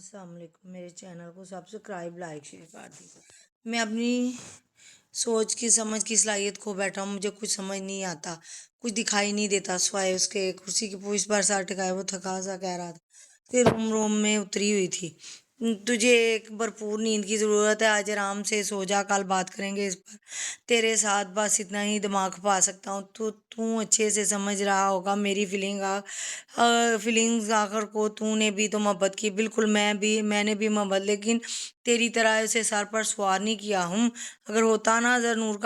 अस्सलाम वालेकुम। मेरे चैनल को सब्सक्राइब लाइक शेयर कर दीजिए। मैं अपनी सोच की समझ की सलाहियत खो बैठा हूँ। मुझे कुछ समझ नहीं आता, कुछ दिखाई नहीं देता सिवाय उसके कुर्सी की पूछ पर सर टिकाए वो थका सा कह रहा था। फिर रोम रोम में उतरी हुई थी। तुझे एक भरपूर नींद की ज़रूरत है। आज आराम से सो जा, कल बात करेंगे इस पर। तेरे साथ बस इतना ही दिमाग खपा सकता हूँ। तू अच्छे से समझ रहा होगा मेरी फीलिंग्स। आखिर को तूने भी तो मोहब्बत की, बिल्कुल मैंने भी मोहब्बत, लेकिन तेरी तरह उसे सर पर सवार नहीं किया हूँ। अगर होता ना जरनूर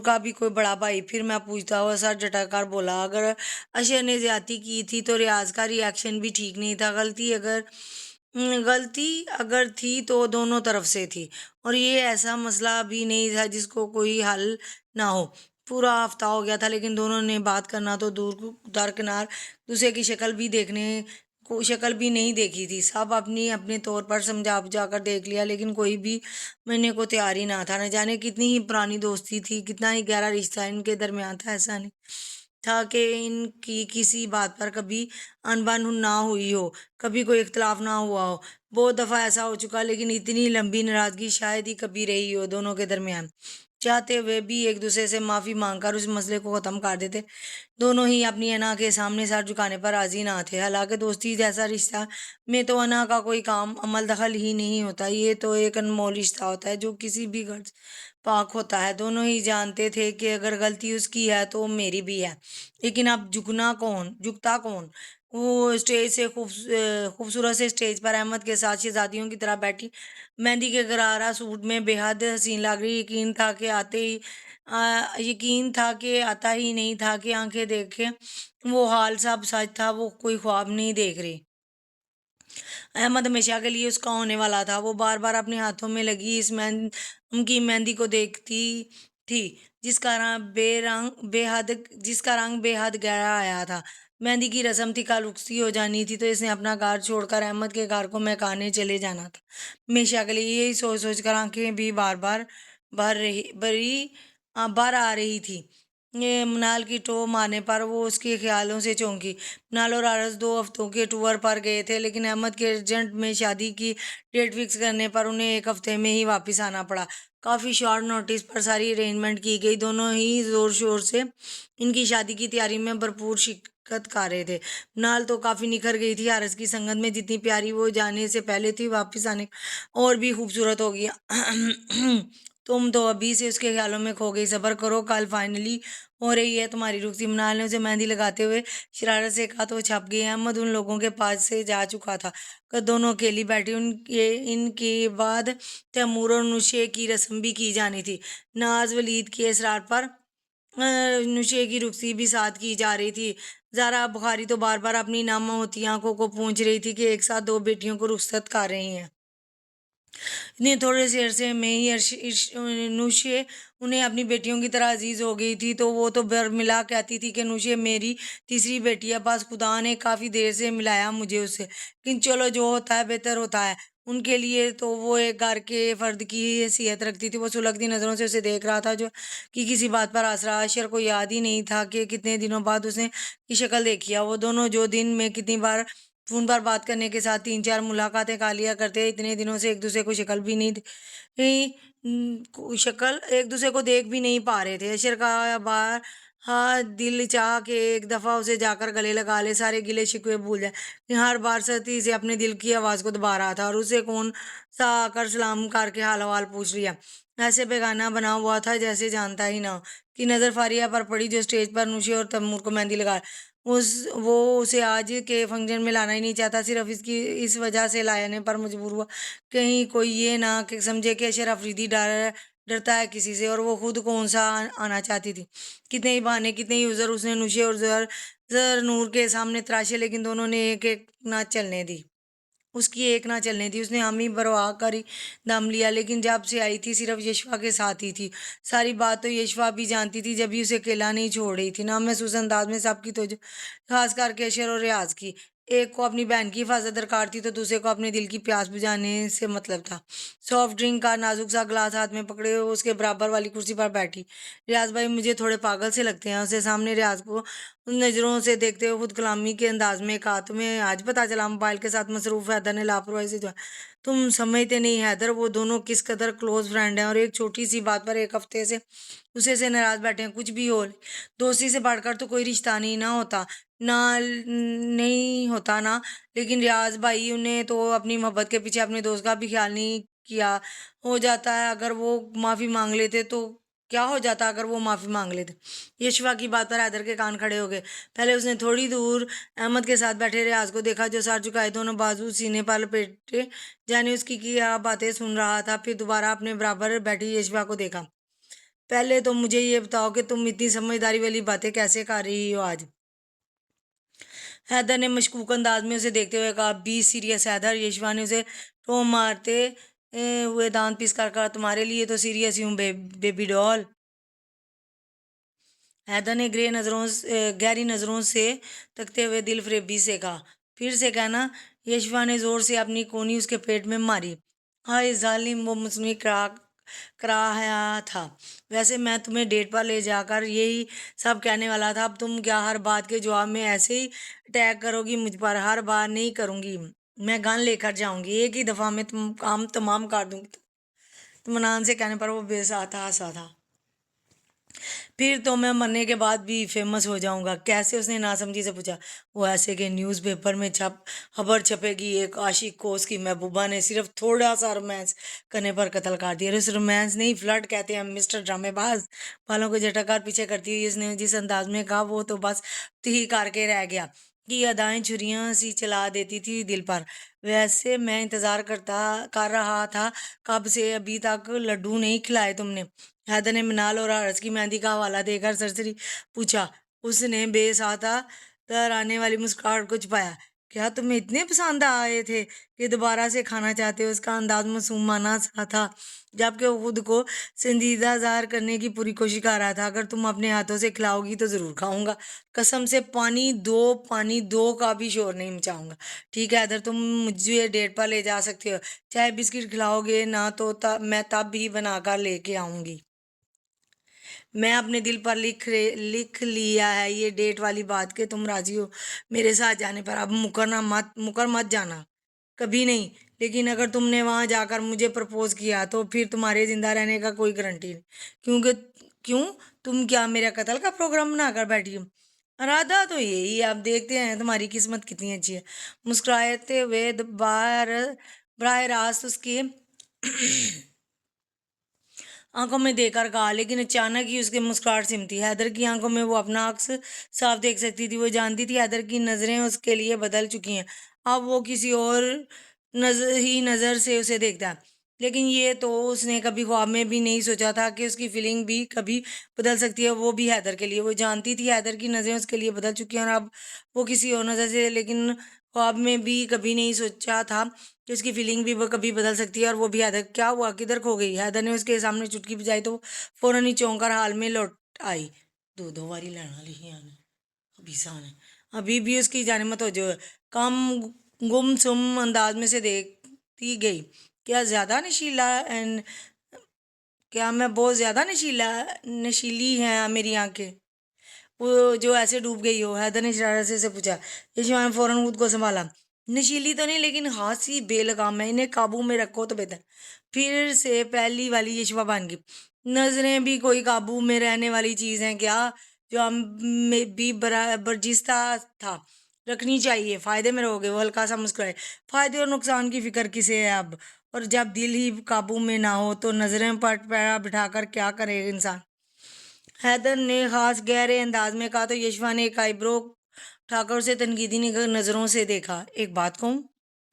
का भी कोई बड़ा भाई, फिर मैं पूछता हुआ सर झटक बोला। अगर अशर ने ज्यादती की थी तो रियाज का रिएक्शन भी ठीक नहीं था। गलती अगर थी तो दोनों तरफ से थी, और ये ऐसा मसला भी नहीं था जिसको कोई हल ना हो। पूरा हफ्ता हो गया था लेकिन दोनों ने बात करना तो दरकिनार दूसरे की शक्ल भी नहीं देखी थी। सब अपनी अपने तौर पर समझा बुझा कर देख लिया, लेकिन कोई भी मिलने को तैयार ही ना था। न जाने कितनी ही पुरानी दोस्ती थी, कितना ही गहरा रिश्ता इनके दरमियान था। ऐसा नहीं था कि इनकी किसी बात पर कभी अनबन ना हुई हो, कभी कोई इख्तलाफ ना हुआ हो। बहुत दफा ऐसा हो चुका, लेकिन इतनी लंबी नाराजगी शायद ही कभी रही हो दोनों के दरमियान। चाहते हुए भी एक दूसरे से माफी मांगकर उस मसले को खत्म कर देते। दोनों ही अपनी अना के सामने सर झुकाने पर राजी ना थे। हालांकि दोस्ती जैसा रिश्ता में तो अना का कोई काम अमल दखल ही नहीं होता। ये तो एक अनमोल रिश्ता होता है जो किसी भी घर से पाक होता है। दोनों ही जानते थे कि अगर गलती उसकी है तो मेरी भी है, लेकिन अब झुकता कौन। वो स्टेज से खूबसूरत से स्टेज पर अहमद के साथ शहजादियों की तरह बैठी, मेहंदी के गरारा सूट में बेहद हसीन लग रही। यकीन था कि आता ही नहीं था कि आंखें देखे वो हाल सब सच था, वो कोई ख्वाब नहीं देख रही। अहमद हमेशा के लिए उसका होने वाला था। वो बार बार अपने हाथों में लगी इस उनकी मेहंदी को देखती थी, जिसका रंग बेहद गहरा आया था। मेहंदी की रस्म थी, कल रुखसती हो जानी थी, तो इसने अपना घर छोड़कर अहमद के घर को महकाने चले जाना था हमेशा के लिए। यही सोच सोच कर आंखें भी बार बार भर आ रही थी। ये मनाल की टो मारने पर वो उसके ख्यालों से चौंकी। मनाल और आरस 2 हफ्तों के टूर पर गए थे, लेकिन अहमद के एजेंट में शादी की डेट फिक्स करने पर उन्हें एक हफ्ते में ही वापस आना पड़ा। काफी शॉर्ट नोटिस पर सारी अरेंजमेंट की गई। दोनों ही जोर शोर से इनकी शादी की तैयारी में भरपूर शिरकत कर रहे थे। मनाल तो काफी निखर गई थी आरस की संगत में। जितनी प्यारी वो जाने से पहले थी, वापस आने और भी खूबसूरत हो गई। तुम तो अभी से उसके ख्यालों में खो गई। सब्र करो, कल फाइनली हो रही है तुम्हारी रुखसी। मनाल ने उसे मेहंदी लगाते हुए शरारत से कहा तो वो छप गई। अहमद उन लोगों के पास से जा चुका था कि दोनों अकेली बैठी। उनके इनके बाद तैमूर और नुशे की रस्म भी की जानी थी। नाज वलीद के इसरार पर नुशे की रुखसी भी साथ की जा रही थी। ज़ारा बुखारी तो बार बार अपनी नाम होती आंखों को पूछ रही थी कि एक साथ 2 बेटियों को रुखसत कर रही हैं। इतने थोड़े से अरसे में ही नूशे उन्हें अपनी बेटियों की तरह अजीज हो गई थी। तो वो तो बरमिला कहती थी कि नूशे मेरी तीसरी बेटी है। बस खुदा ने काफ़ी देर से मिलाया मुझे उससे, लेकिन चलो जो होता है बेहतर होता है। उनके लिए तो वो एक घर के फर्द की हैसियत रखती थी। वो सुलगती नज़रों से उसे देख रहा था जो कि किसी बात पर आसरा। अशर को याद ही नहीं था कि कितने दिनों बाद उसने की शक्ल देखी है। वो दोनों जो दिन में कितनी बार फोन पर बात करने के साथ 3-4 मुलाकातें कर लिया करते, इतने दिनों से एक दूसरे को शक्ल भी नहीं शक्ल एक दूसरे को देख भी नहीं पा रहे थे। अशर का बार हाँ दिल चाह के एक दफा उसे जाकर गले लगा ले, सारे गिले शिकवे भूल जाए। लेकिन हर बार सती से अपने दिल की आवाज को दबा रहा था, और उसे कौन सा आकर सलाम करके हाल हवाल पूछ लिया। ऐसे बेगाना बना हुआ था जैसे जानता ही ना हो। कि नजर फारिया पर पड़ी जो स्टेज पर नुशी और तैमूर को मेहंदी लगा उस वो उसे आज के फंक्शन में लाना ही नहीं चाहता। सिर्फ इसकी इस वजह से लाने पर मजबूर हुआ, कहीं कोई ये ना कि समझे कि अशर अफरीदी डरता है किसी से, और वो खुद कौन सा आना चाहती थी। कितने ही बहाने, कितने ही उज़र उसने नुशे और जर नूर के सामने तराशे, लेकिन दोनों ने एक एक ना चलने दी उसकी एक ना चलने दी। उसने हामी बरवा कर ही दम लिया, लेकिन जब से आई थी सिर्फ यशवा के साथ ही थी। सारी बात तो यशवा भी जानती थी, जब भी उसे अकेला नहीं छोड़ रही थी ना महसूस अंदाज में सबकी तो खास करके अशर और रियाज की। एक को अपनी बहन की हिफाजत दरकार थी तो दूसरे को अपने दिल की प्यास बुझाने से मतलब था। सॉफ्ट ड्रिंक का नाजुक सा ग्लास हाथ में पकड़े वो उसके बराबर वाली कुर्सी पर बैठी। रियाज भाई मुझे थोड़े पागल से लगते हैं, उसके सामने रियाज को उन नज़रों से देखते हुए खुद कलामी के अंदाज में कहा, तुम्हें आज पता चला मोबाइल के साथ मसरूफ हैदर ने लापरवाही से जो तुम समझते नहीं हैदर, वो दोनों किस कदर क्लोज फ्रेंड हैं और एक छोटी सी बात पर एक हफ्ते से उसे से नाराज बैठे हैं। कुछ भी हो, दोस्ती से बढ़कर तो कोई रिश्ता नहीं ना होता, ना नहीं होता ना। लेकिन रियाज भाई उन्हें तो अपनी मोहब्बत के पीछे अपने दोस्त का भी ख्याल नहीं किया। हो जाता है अगर वो माफी मांग लेते तो क्या हो जाता अगर वो माफी मांग लेते। यशवा की बात पर हैदर के कान खड़े हो गए। पहले उसने थोड़ी दूर अहमद के साथ बैठे रियाज को देखा जो सर झुकाए दोनों बाजू सीने पर लपेटे जाने उसकी क्या बातें सुन रहा था। फिर दोबारा अपने बराबर बैठी यशवा को देखा। पहले तो मुझे ये बताओ कि तुम इतनी समझदारी वाली बातें कैसे कर रही हो आज। हैदर ने मशकूक अंदाज में उसे देखते हुए कहा, बी सीरियस हैदर। यशवा ने उसे टोन मारते हुए दांत पीस कर कहा, तुम्हारे लिए तो सीरियस ही हूँ बेबी डॉल। हैदर ने गहरी नजरों से तकते हुए दिल फरेबी से कहा, फिर से कहना। यशवा ने जोर से अपनी कोनी उसके पेट में मारी। हाय जालिम, वो मुस्लिम कराया था। वैसे मैं तुम्हें डेट पर ले जाकर यही सब कहने वाला था। अब तुम क्या हर बात के जवाब में ऐसे ही अटैक करोगी मुझ पर। हर बार नहीं करूंगी, मैं गन लेकर जाऊंगी, एक ही दफा में तुम काम तमाम कर दूंगी। तुमनान से कहने पर वो बेसाता हंसा था। फिर तो मैं मरने के बाद भी फेमस हो जाऊंगा। कैसे, उसने नासमझी से पूछा। वो ऐसे कि न्यूज़पेपर में खबर छपेगी, एक आशिक को उसकी महबूबा ने सिर्फ थोड़ा सा रोमांस करने पर कत्ल कर दिया। उस रोमांस नहीं, फ्लर्ट कहते हैं मिस्टर ड्रामेबाज। बालों को झटकार पीछे करती हुई उसने जिस अंदाज में कहा वो तो बस ही करके रह गया कि अदाएं छुरियां सी चला देती थी दिल पर। वैसे मैं इंतजार कर रहा था कब से, अभी तक लड्डू नहीं खिलाए तुमने। हैदर ने मिनाल और आरस की मेहंदी का हवाला देकर सरसरी पूछा। उसने बेसाता तर आने वाली मुस्कुराहट को छुपाया। क्या तुम्हें इतने पसंद आए थे कि दोबारा से खाना चाहते हो? उसका अंदाज मासूमाना सा था, जबकि वो खुद को संजीदा जाहिर करने की पूरी कोशिश कर रहा था। अगर तुम अपने हाथों से खिलाओगी तो जरूर खाऊंगा, कसम से। पानी दो का भी शोर नहीं मचाऊंगा। ठीक है इधर, तुम मुझे डेट पर ले जा सकते हो। चाहे बिस्किट खिलाओगे ना तो मैं तब भी बनाकर लेके आऊंगी। मैं अपने दिल पर लिख लिया है ये डेट वाली बात कि तुम राजी हो मेरे साथ जाने पर। अब मुकर मत जाना, कभी नहीं। लेकिन अगर तुमने वहां जाकर मुझे प्रपोज किया तो फिर तुम्हारे जिंदा रहने का कोई गारंटी नहीं। क्योंकि क्यों, तुम क्या मेरा कत्ल का प्रोग्राम बनाकर बैठी हो? इरादा तो यही है, अब देखते हैं तुम्हारी किस्मत कितनी अच्छी है। मुस्कुराते हुए बाहर बराह रास्त उसके आंखों में देखकर कहा, लेकिन अचानक ही उसके मुस्कुराहट सिमटी। हैदर की आंखों में वो अपना अक्स साफ देख सकती थी। वो जानती थी हैदर की नजरें उसके लिए बदल चुकी हैं। अब वो किसी और नजर से उसे देखता है। लेकिन ये तो उसने कभी ख्वाब में भी नहीं सोचा था कि उसकी फीलिंग भी कभी बदल सकती है, वो भी हैदर के लिए। वो जानती थी हैदर की नजरें उसके लिए बदल चुकी हैं और अब वो किसी और नजर से, लेकिन ख्वाब में भी कभी नहीं सोचा था कि उसकी फीलिंग भी वो कभी बदल सकती है, और वो भी हैदर। क्या हुआ, किधर खो गई? हैदर ने उसके सामने चुटकी बजाई तो फौरन ही चौंक कर हाल में लौट आई। दो दो बारी लड़ना लिखी आने अभी साने अभी भी उसकी जाने मत हो जो कम गुमसुम अंदाज में से देखती गई। क्या ज्यादा नशीला क्या मैं बहुत ज्यादा नशीली हैं मेरी आंखें, वो जो ऐसे डूब गई हो? हैदर ने शरारत से पूछा। यशवा ने फौरन खुद को संभाला। नशीली तो नहीं, लेकिन खांसी बेलगाम है, इन्हें काबू में रखो तो बेहतर। फिर से पहली वाली यशवा बन गई। नजरें भी कोई काबू में रहने वाली चीज हैं क्या? जो हम में भी बर्जिस्ता था, रखनी चाहिए। फायदे में रहोगे। वो हल्का सा मुस्कुराए। फायदे और नुकसान की फिक्र किसे है अब? और जब दिल ही काबू में ना हो तो नजरें पट पैरा बिठाकर क्या करे इंसान? हैदर ने खास गहरे अंदाज में कहा तो यशवा ने एक आईब्रो उठाकर उसे तनकीदी नजरों से देखा। एक बात कहूँ,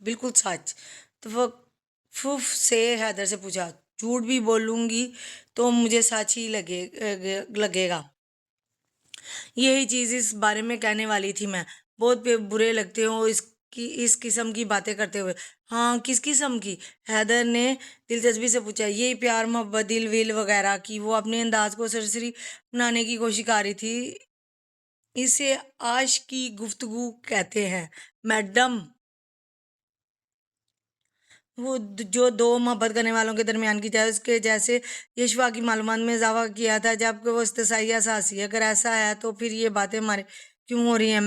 बिल्कुल सच? तवफ्फुफ से हैदर से पूछा। झूठ भी बोलूंगी तो मुझे सच ही लगेगा। यही चीज इस बारे में कहने वाली थी मैं। बहुत बुरे लगते हो इस किस्म की बातें करते हुए। हाँ, किस किस्म की? हैदर ने दिलचस्पी से पूछा। यही प्यार मोहब्बत दिल विल वगैरह की? वो अपने अंदाज को सरसरी बनाने की कोशिश कर रही थी। इसे आश की गुफ्तगू कहते हैं मैडम। वो जो दो मोहब्बत करने वालों के दरमियान की जाए उसके जैसे यशवा की मालूमात में इजाफा किया था जबकि वो इस्तेसाइया सासी है। अगर ऐसा है तो फिर ये बातें हमारे क्यों हो रही हैं?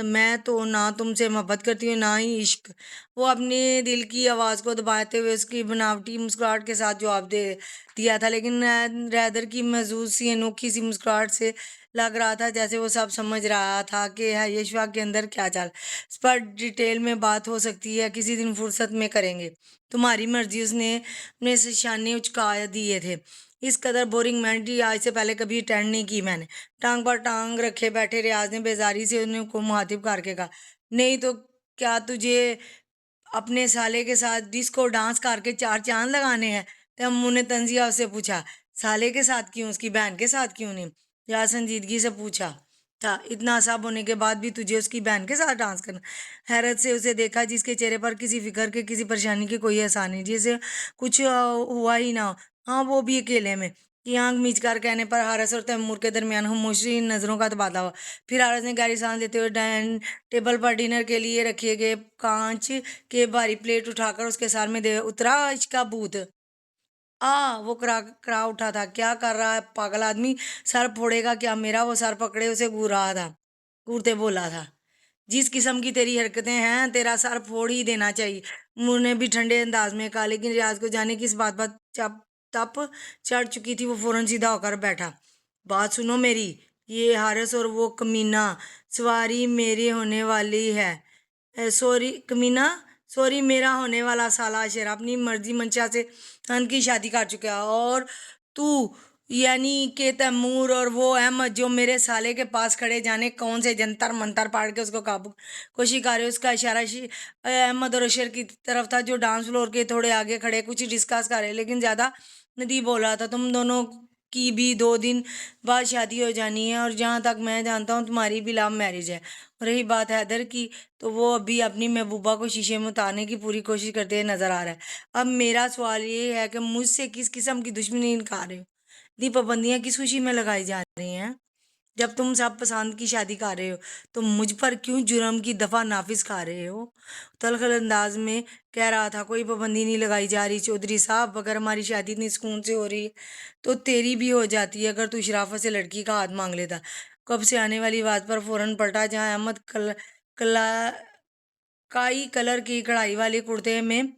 मैं तो ना तुमसे मोहब्बत करती हूँ ना ही इश्क। वो अपने दिल की आवाज़ को दबाते हुए उसकी बनावटी मुस्कुराहट के साथ जवाब दे दिया था, लेकिन रैदर की महजूज सी अनोखी सी मुस्कुराहट से लग रहा था जैसे वो सब समझ रहा था कि है यशवा के अंदर क्या चाल। इस पर डिटेल में बात हो सकती है, किसी दिन फुर्सत में करेंगे। तुम्हारी मर्जी। उसने अपने से शाने उचका दिए थे। इस कदर बोरिंग मेंटी आज से पहले कभी अटेंड नहीं की मैंने। टांग पर टांग रखे बैठे रियाज ने बेजारी से उन्हें को मुहातिब करके कहा, नहीं तो क्या तुझे अपने साले के साथ डिस्को डांस करके चार चांद लगाने हैं? तब अम्मू ने तंजिया उससे पूछा, साले के साथ क्यों, उसकी बहन के साथ क्यों नहीं? या संजीदगी से पूछा था, इतना असाब होने के बाद भी तुझे उसकी बहन के साथ डांस करना? हैरत से उसे देखा जिसके चेहरे पर किसी फिक्र के किसी परेशानी की कोई एहसान नहीं, जिसे कुछ हुआ ही ना हो। हाँ, वो भी अकेले में। कि आंख मीच कर कहने पर हारस और तैमूर के दरमियान खामोशी नजरों का तबादला हुआ। फिर हारस ने गहरी सांस लेते हुए डाइनिंग टेबल पर डिनर के लिए रखे गए कांच के भारी प्लेट उठाकर उसके सार में दे उतरा, इसका भूत। वो करा करा उठा था, क्या कर रहा है पागल आदमी? सर फोड़ेगा क्या मेरा? वो सर पकड़े उसे घूर रहा था, घूरते बोला था, जिस किस्म की तेरी हरकतें हैं तेरा सर फोड़ ही देना चाहिए। मुंह ने भी ठंडे अंदाज में कहा, लेकिन रियाज को जाने की इस बात पर चप तप चढ़ चुकी थी। वो फौरन सीधा होकर बैठा। बात सुनो मेरी, ये हारस और वो कमीना सवारी मेरी होने वाली है। सॉरी कमीना, सॉरी मेरा होने वाला साला शेर अपनी मर्जी मंशा से खान की शादी कर चुका है। और तू यानी कि तैमूर और वो अहमद जो मेरे साले के पास खड़े जाने कौन से जंतर मंतर पाड़ के उसको काबू कोशिश कर रहे हो? उसका इशारा अहमद और अशर की तरफ था जो डांस फ्लोर के थोड़े आगे खड़े कुछ डिस्कस कर रहे, लेकिन ज्यादा नदी बोल रहा था। तुम दोनों की भी 2 दिन बाद शादी हो जानी है और जहाँ तक मैं जानता हूँ तुम्हारी भी लव मैरिज है। और रही बात हैदर की, तो वो अभी अपनी महबूबा को शीशे में उतारने की पूरी कोशिश करते हुए नजर आ रहा है। अब मेरा सवाल ये है कि मुझसे किस किस्म की दुश्मनी निकाल रहे हो? इतनी पाबंदियां किस खुशी में लगाई जा रही हैं? जब तुम सब पसंद की शादी कर रहे हो तो मुझ पर क्यों जुर्म की दफा नाफिज खा रहे हो? तलखल अंदाज में कह रहा था, कोई पाबंदी नहीं लगाई जा रही चौधरी साहब। अगर हमारी शादी इतनी सुकून से हो रही है तो तेरी भी हो जाती है अगर तू शराफत से लड़की का हाथ मांग लेता। कब से आने वाली बात पर फौरन पलटा, जहां अहमद कला काई कलर की कढ़ाई वाले कुर्ते में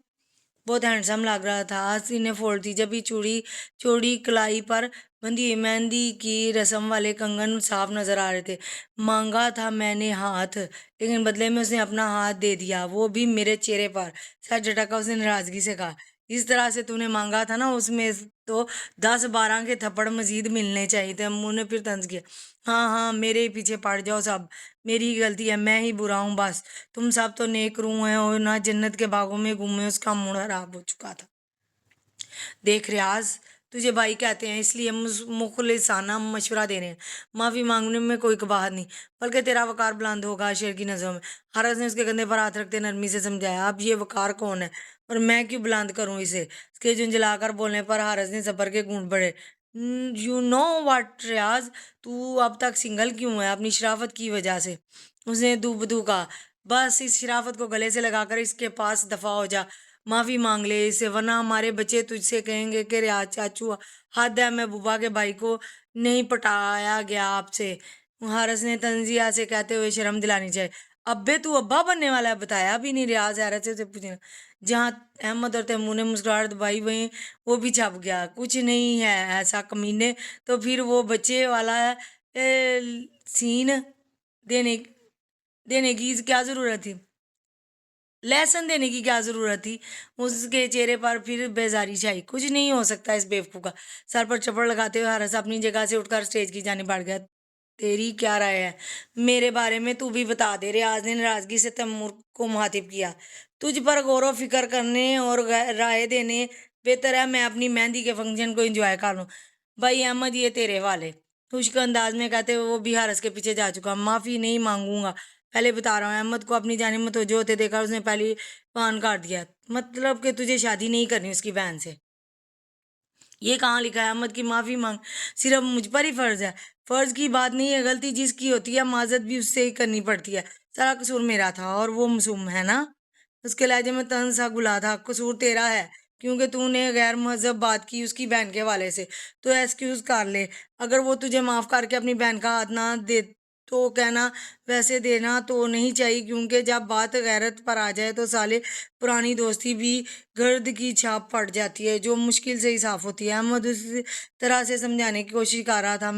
बहुत हैंडसम लग रहा था। आस्तीन ने फोड़ दी जब भी चूड़ी चौड़ी कलाई पर बंधी हुई मेहंदी की रस्म वाले कंगन साफ नजर आ रहे थे। मांगा था मैंने हाथ, लेकिन बदले में उसने अपना हाथ दे दिया, वो भी मेरे चेहरे पर। सर झटका उसने नाराजगी से कहा, इस तरह से तूने मांगा था ना, उसमें तो 10-12 के थप्पड़ मजीद मिलने चाहिए थे। अम्मू ने फिर तंज किया, हाँ हाँ मेरे ही पीछे पड़ जाओ सब, मेरी ही गलती है, मैं ही बुरा हूँ बस। तुम सब तो नेक रूह हैं और ना जन्नत के बागों में घूमे, उसका मूड खराब हो चुका था। देख रियाज, तुझे भाई कहते हैं इसलिए मुखलिसाना मशवरा दे रहे हैं। माफी मांगने में कोई कबाहत नहीं, बल्कि तेरा वकार बुलंद होगा शेर की नजरों में। हरस ने उसके कंधे पर हाथ रखते नरमी से समझाया, अब ये वकार कौन है और मैं क्यों बुलंद करूं इसे? उसके झुंझलाकर बोलने पर हारस ने सबर के गूंज पड़े। यू नो व्हाट रियाज, तू अब तक सिंगल क्यों है? अपनी शराफत की वजह से, उसने दूबदू कहा। बस इस शराफत को गले से लगाकर इसके पास दफा हो जा, माफी मांग ले इससे, वरना हमारे बच्चे तुझसे कहेंगे कि रियाज चाचू हद है, मैं बुबा के भाई को नहीं पटाया गया आपसे। हारस ने तंजिया से कहते हुए शर्म दिलानी चाहिए, अब्बे तू अब्बा बनने वाला है? बताया भी नहीं। रियाज हैरत से उसे पूछना, जहाँ अहमद और तैमूर ने मुस्कुराहट दबाई वहीं वो भी छप गया, कुछ नहीं है ऐसा कमीने। तो फिर वो बच्चे वाला सीन देने देने की क्या जरूरत थी? लेसन देने की क्या जरूरत थी? उसके चेहरे पर फिर बेजारी छाई। कुछ नहीं हो सकता इस बेवकूफ का। सर पर चपड़ लगाते हुए हरस अपनी जगह से उठकर स्टेज की जाने बढ़ गया। तेरी क्या राय है मेरे बारे में? तू भी बता दे। रियाज ने नाराजगी से तैमूर को मुखातिब किया, तुझ पर गौर व फिक्र करने और राय देने बेहतर है मैं अपनी मेहंदी के फंक्शन को एंजॉय कर लूं। भाई अहमद, ये तेरे वाले, खुश्क अंदाज में कहते हुए वो भी हारस के पीछे जा चुका। माफी नहीं मांगूंगा, पहले बता रहा हूँ। अहमद को अपनी जानिब मुतवज्जो होते देखा उसने पहले पान काट दिया। मतलब कि तुझे शादी नहीं करनी उसकी बहन से? ये कहाँ लिखा है? अहमद की माफी मांग सिर्फ मुझ पर ही फर्ज है? फर्ज की बात नहीं है, गलती जिसकी होती है माजरत भी उससे ही करनी पड़ती है। सारा कसूर मेरा था और वो मासूम है ना। उसके लहजे में तंज सा घुला था। कसूर तेरा है क्योंकि तूने गैर महजब बात की उसकी बहन के वाले से। तो एक्सक्यूज कर ले। अगर वो तुझे माफ करके अपनी बहन का हाथ ना दे तो कहना। वैसे देना तो नहीं चाहिए क्योंकि जब बात गैरत पर आ जाए तो साले पुरानी दोस्ती भी गर्द की छाप पड़ जाती है जो मुश्किल से ही साफ होती है। अहमद उस तरह से समझाने की कोशिश कर रहा था।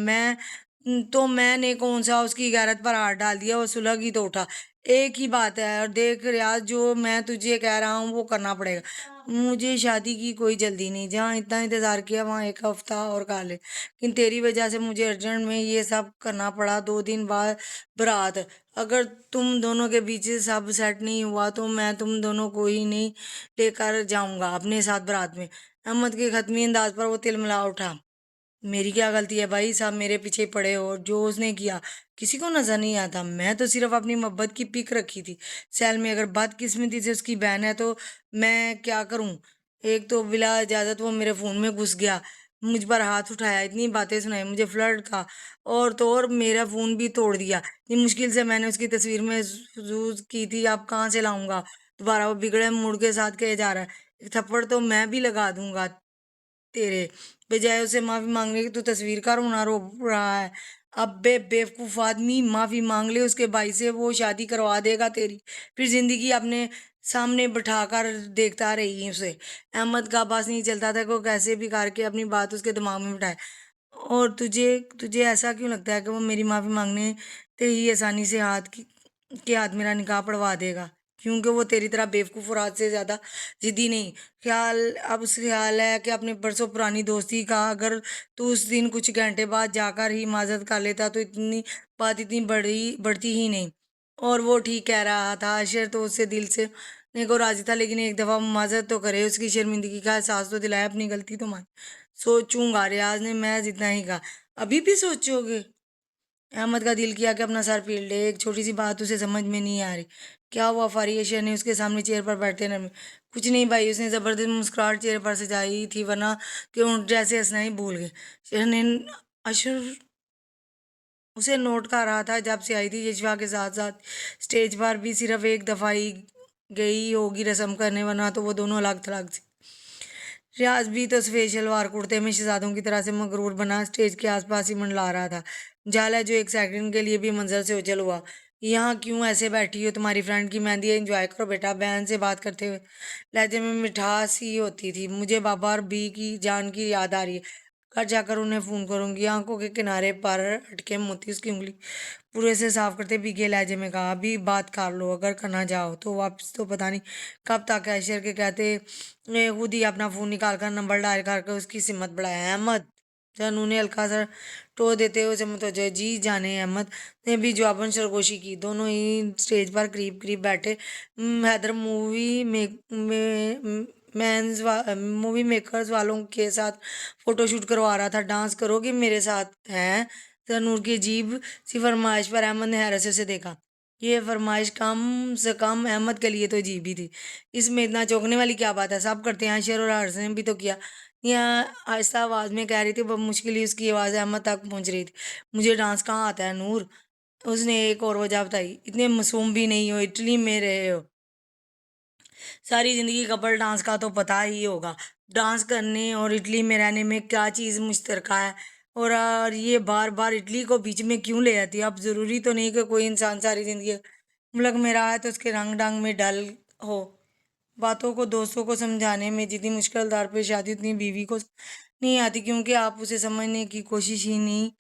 तो मैंने कौन सा उसकी गैरत पर हाथ डाल दिया। वो सुलह की तो उठा। एक ही बात है और देख रियाज, जो मैं तुझे कह रहा हूँ वो करना पड़ेगा। मुझे शादी की कोई जल्दी नहीं। जहाँ इतना इंतजार किया वहाँ एक हफ्ता और खा ले, लेकिन तेरी वजह से मुझे अर्जेंट में ये सब करना पड़ा। 2 दिन बाद बारात। अगर तुम दोनों के बीच से सब सेट नहीं हुआ तो मैं तुम दोनों को ही नहीं लेकर जाऊंगा अपने साथ बारात में। अहमद के खत्मी अंदाज पर वो तिलमिला उठा। मेरी क्या गलती है भाई साहब, मेरे पीछे पड़े हो। और जो उसने किया किसी को नजर नहीं आता। मैं तो सिर्फ अपनी मोहब्बत की पिक रखी थी सैल में। अगर बदकिस्मती से उसकी बहन है तो मैं क्या करूं। एक तो बिला इजाजत वो मेरे फोन में घुस गया, मुझ पर हाथ उठाया, इतनी बातें सुनाई, मुझे फ्लर्ट का और तो और मेरा फोन भी तोड़ दिया। इतनी मुश्किल से मैंने उसकी तस्वीर में यूज की थी। अब कहाँ से लाऊंगा दोबारा। वो बिगड़े मूड के साथ कहे जा रहा है। एक थप्पड़ तो मैं भी लगा दूंगा तेरे। बजाय उसे माफी मांगने की तू तस्वीर का रोना रो रहा है। अबे बेवकूफ आदमी, माफी मांग ले उसके भाई से, वो शादी करवा देगा तेरी। फिर जिंदगी अपने सामने बिठाकर देखता रही उसे। अहमद का बस नहीं चलता था कि वो कैसे भी करके अपनी बात उसके दिमाग में बिठाए। और तुझे तुझे ऐसा क्यों लगता है कि वो मेरी माफी मांगने ते ही आसानी से के हाथ मेरा निकाह पड़वा देगा। क्योंकि वो तेरी तरह बेवकूफ और आज से ज्यादा जिद्दी नहीं। ख्याल अब उस ख्याल है कि अपने बरसों पुरानी दोस्ती का अगर तू उस दिन कुछ घंटे बाद जाकर ही माजरत कर लेता तो इतनी बात इतनी बड़ी बढ़ती ही नहीं। और वो ठीक कह रहा था। आशिर तो उससे दिल से ने को राजी था, लेकिन एक दफा माजरत तो करे, उसकी शर्मिंदगी का एहसास तो दिलाया, अपनी गलती तो मान। सोचूंगा, रियाज ने महज इतना ही कहा। अभी भी सोचोगे। अहमद का दिल किया कि अपना सर पीट ले। एक छोटी सी बात उसे समझ में नहीं आ रही। क्या हुआ फारिया ने उसके सामने चेयर पर बैठे न। कुछ नहीं भाई, उसने जबरदस्त मुस्कुराहट चेहरे पर सजाई थी, वरना कि उन जैसे हंसना ही भूल गए। शेर ने अशर उसे नोट कर रहा था जब से आई थी। यशवा के साथ साथ स्टेज पर भी सिर्फ एक दफा ही गई होगी रस्म करने, वरना तो वो दोनों अलग थलग थे। रियाज भी तो सफेद शलवार कुर्ते में शहजादों की तरह से मगरूर बना स्टेज के आसपास ही मंडला रहा था। जाला जो एक सेकंड के लिए भी मंजर से उछल हुआ। यहाँ क्यों ऐसे बैठी हो, तुम्हारी फ्रेंड की मेहंदी है, एंजॉय करो बेटा। बहन से बात करते हुए लहजे में मिठास ही होती थी। मुझे बाबा और बी की जान की याद आ रही है। घर जाकर उन्हें फोन करूंगी। आंखों के किनारे पर अटके मोती उसकी उंगली पूरे से साफ करते भीगे लहजे में कहा। अभी बात कर लो, अगर करना चाहो तो वापस तो पता नहीं कब तक। ऐशर के कहते ने खुद ही अपना फोन निकाल कर नंबर डायल करके उसकी सिमत बढ़ाया। अहमद जन उन्हें हल्का सा टो देते हुए उसे मुतवज्जो जी जाने। अहमद ने भी जवाबन सरगोशी की। दोनों ही स्टेज पर करीब करीब बैठे। हैदर मूवी मेकर्स वालों के साथ फोटोशूट करवा रहा था। डांस करोगे मेरे साथ हैं। तनूर की अजीब सी फरमाइश पर अहमद ने हैरत से उसे देखा। ये फरमाइश कम से कम अहमद के लिए तो अजीब ही थी। इसमें इतना चौंकने वाली क्या बात है, सब करते हैं। शेर और हर्ष ने भी तो किया। यहाँ आहिस्ता आवाज में कह रही थी, बहुत मुश्किल ही उसकी आवाज अहमद तक पहुंच रही थी। मुझे डांस कहाँ आता है नूर। उसने एक और वजह बताई। इतने मासूम भी नहीं हो, इटली में रहे हो सारी जिंदगी, कपल डांस का तो पता ही होगा। डांस करने और इटली में रहने में क्या चीज़ मुश्तरका है। और ये बार बार इटली को बीच में क्यों ले आती है। अब जरूरी तो नहीं कि कोई इंसान सारी जिंदगी मुल्क में रहा है तो उसके रंग डंग में डल हो। बातों को दोस्तों को समझाने में जितनी मुश्किल दरपेश आती उतनी बीवी को नहीं आती, क्योंकि आप उसे समझने की कोशिश ही नहीं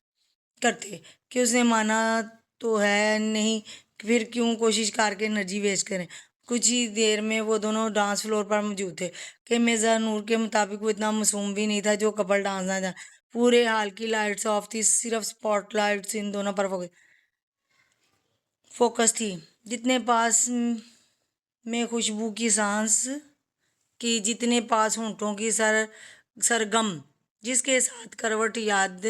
करते कि उसने माना तो है नहीं। फिर क्यों कोशिश करके एनर्जी वेस्ट करें। कुछ ही देर में वो दोनों डांस फ्लोर पर मौजूद थे कि मिर्जा नूर के मुताबिक वो इतना मासूम भी नहीं था जो कपल डांस ना जाए। पूरे हाल की लाइट्स ऑफ थी, सिर्फ स्पॉटलाइट्स इन दोनों पर फोकस थी। जितने पास में खुशबू की सांस की, जितने पास होंठों की सरगम, जिसके साथ करवट याद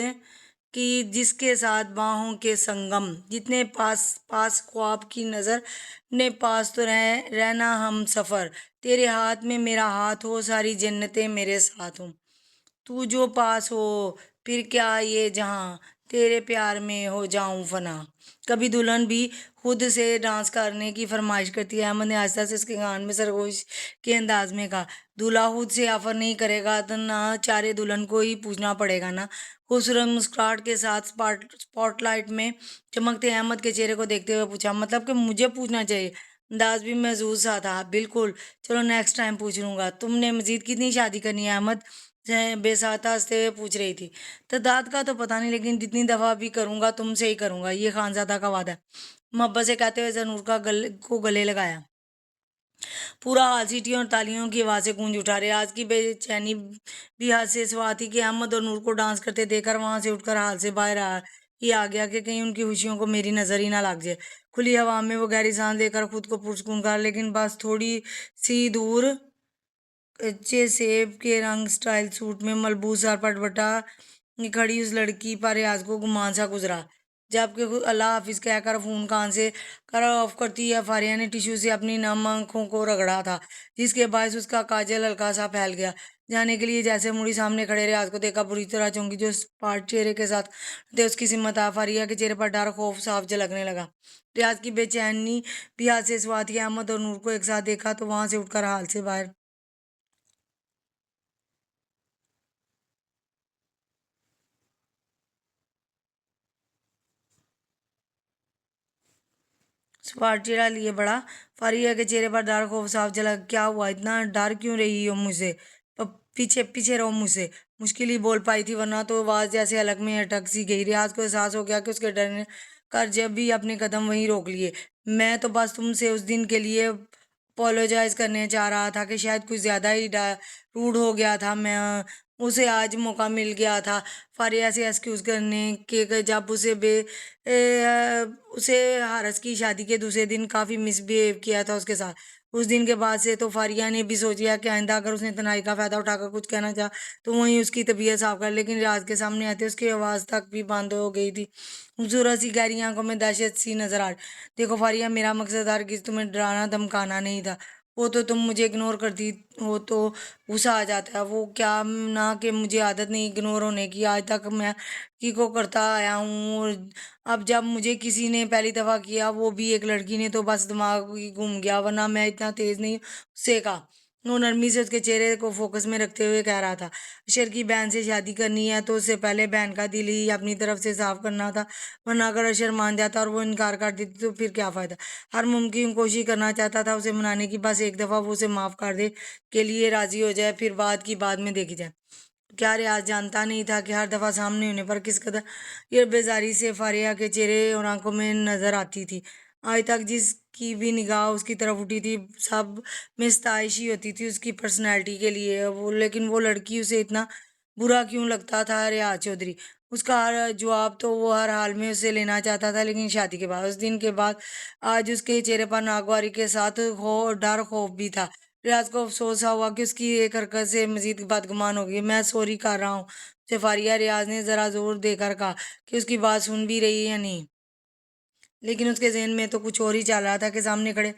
की, जिसके साथ बाहों के संगम, जितने पास पास ख्वाब की नजर ने पास तो रहना हम सफर। तेरे हाथ में मेरा हाथ हो, सारी जन्नतें मेरे साथ हो। तू जो पास हो, फिर क्या ये जहां। तेरे प्यार में हो जाऊं फना। कभी दुल्हन भी खुद से डांस करने की फरमाइश करती है। अहमद ने आहिस्ता से उसके कान में सरगोश के अंदाज में कहा, दूल्हा खुद से ऑफर नहीं करेगा तो ना चारे दुल्हन को ही पूछना पड़ेगा ना। खूबसूरत मुस्कुराहट के साथ स्पॉटलाइट में चमकते अहमद के चेहरे को देखते हुए पूछा, मतलब कि मुझे पूछना चाहिए? अंदाज भी महजूज सा था। बिल्कुल, चलो नेक्स्ट टाइम पूछ लूंगा। तुमने मजीद कितनी शादी करनी है अहमद? बेसाता हंसते हुए पूछ रही थी। तादाद का तो पता नहीं, लेकिन जितनी दफा भी करूंगा तुमसे ही करूंगा, ये खानजादा का वादा है। मोहब्बत से कहते हुए जहनूर का गले लगाया। पूरा हॉल सीटियों और तालियों की आवाज़ से गूंज उठा। रियाज की बेचैनी भी हद से सिवा थी कि अहमद और नूर को डांस करते देखकर वहां से उठकर हाल से बाहर आ गया कि कहीं उनकी खुशियों को मेरी नजर ही ना लग जाए। खुली हवा में वो गहरी सांस लेकर खुद को पुरस्कून कर, लेकिन बस थोड़ी सी दूर कच्चे सेब के रंग स्टाइल सूट में मलबूस और पटपटा खड़ी उस लड़की पर रियाज को गुमान सा गुजरा। जबकि खुद अल्लाह हाफिज कहकर फोन कान से कर ऑफ करती है, फारिया ने टिश्यू से अपनी नम आंखों को रगड़ा था, जिसके बायस उसका काजल हल्का सा फैल गया। जाने के लिए जैसे मुड़ी सामने खड़े रियाज को देखा बुरी तरह चौंकी। जो पार्ट चेहरे के साथ थे उसकी सिमत आ, फारिया के चेहरे पर डर खौफ साफ झलकने लगा। रियाज की बेचैनी भी हाथ से स्वाद थी। अहमद और नूर को एक साथ देखा तो वहां से उठकर हाल से बाहर स्पार्टिया लिए बड़ा। फारिया के चेहरे पर डर खौफ साफ झलक। क्या हुआ, इतना डर क्यों रही हो मुझसे? पीछे पीछे रहो मुझसे, मुश्किल ही बोल पाई थी, वरना तो आवाज जैसे अलग में अटक सी गई। रियाज को एहसास हो गया कि उसके डरने कर जब भी अपने कदम वहीं रोक लिए। मैं तो बस तुमसे उस दिन के लिए अपोलोजाइज करने चाह रहा था कि शायद कुछ ज्यादा ही रूड हो गया था मैं। उसे आज मौका मिल गया था फारिया से एक्सक्यूज करने के, जब उसे हारस की शादी के दूसरे दिन काफी मिसबिहेव किया था उसके साथ। उस दिन के बाद से तो फारिया ने भी सोच लिया कि आइंदा अगर उसने तनाई का फायदा उठाकर कुछ कहना चाहा तो वहीं उसकी तबीयत साफ कर। लेकिन राज के सामने आते उसकी आवाज तक भी बंद हो गई थी। खूबसूरत सी गहरी आंखों में दहशत सी नजर आ रही। देखो फारिया, मेरा मकसद हरगिज तुम्हें डराना धमकाना नहीं था। वो तो तुम मुझे इग्नोर करती हो तो गुस्सा आ जाता है। वो क्या ना कि मुझे आदत नहीं इग्नोर होने की, आज तक मैं की को करता आया हूँ। और अब जब मुझे किसी ने पहली दफा किया, वो भी एक लड़की ने, तो बस दिमाग ही घूम गया। वरना मैं इतना तेज नहीं। उससे कहा। वो नरमी से उसके चेहरे को फोकस में रखते हुए कह रहा था, अशर की बहन से शादी करनी है तो उससे पहले बहन का दिल ही अपनी तरफ से साफ करना था। वरना अगर अशर मान जाता और वो इनकार कर देती तो फिर क्या फायदा। हर मुमकिन कोशिश करना चाहता था उसे मनाने की, बस एक दफा वो उसे माफ कर दे, के लिए राजी हो जाए, फिर बात की बाद में देखी जाए। क्या रियाज जानता नहीं था कि हर दफा सामने होने पर किस कदर ये बेजारी से फारिया के चेहरे और आंखों में नजर आती थी। आज तक जिसकी भी निगाह उसकी तरफ उठी थी, सब में स्तश ही होती थी उसकी पर्सनैलिटी के लिए। वो लेकिन वो लड़की उसे इतना बुरा क्यों लगता था रियाज चौधरी? उसका हर जवाब तो वो हर हाल में उसे लेना चाहता था, लेकिन शादी के बाद, उस दिन के बाद, आज उसके चेहरे पर नागवारी के साथ डर खौफ भी था। रियाज को अफसोस सा हुआ कि उसकी एक हरकत से मजीद बदगुमान हो गई। मैं सॉरी कर रहा हूँ सिफारिया, रियाज ने जरा जोर देकर कहा कि उसकी बात सुन भी रही है या नहीं। लेकिन उसके जहन में तो कुछ और ही चल रहा था कि सामने खड़े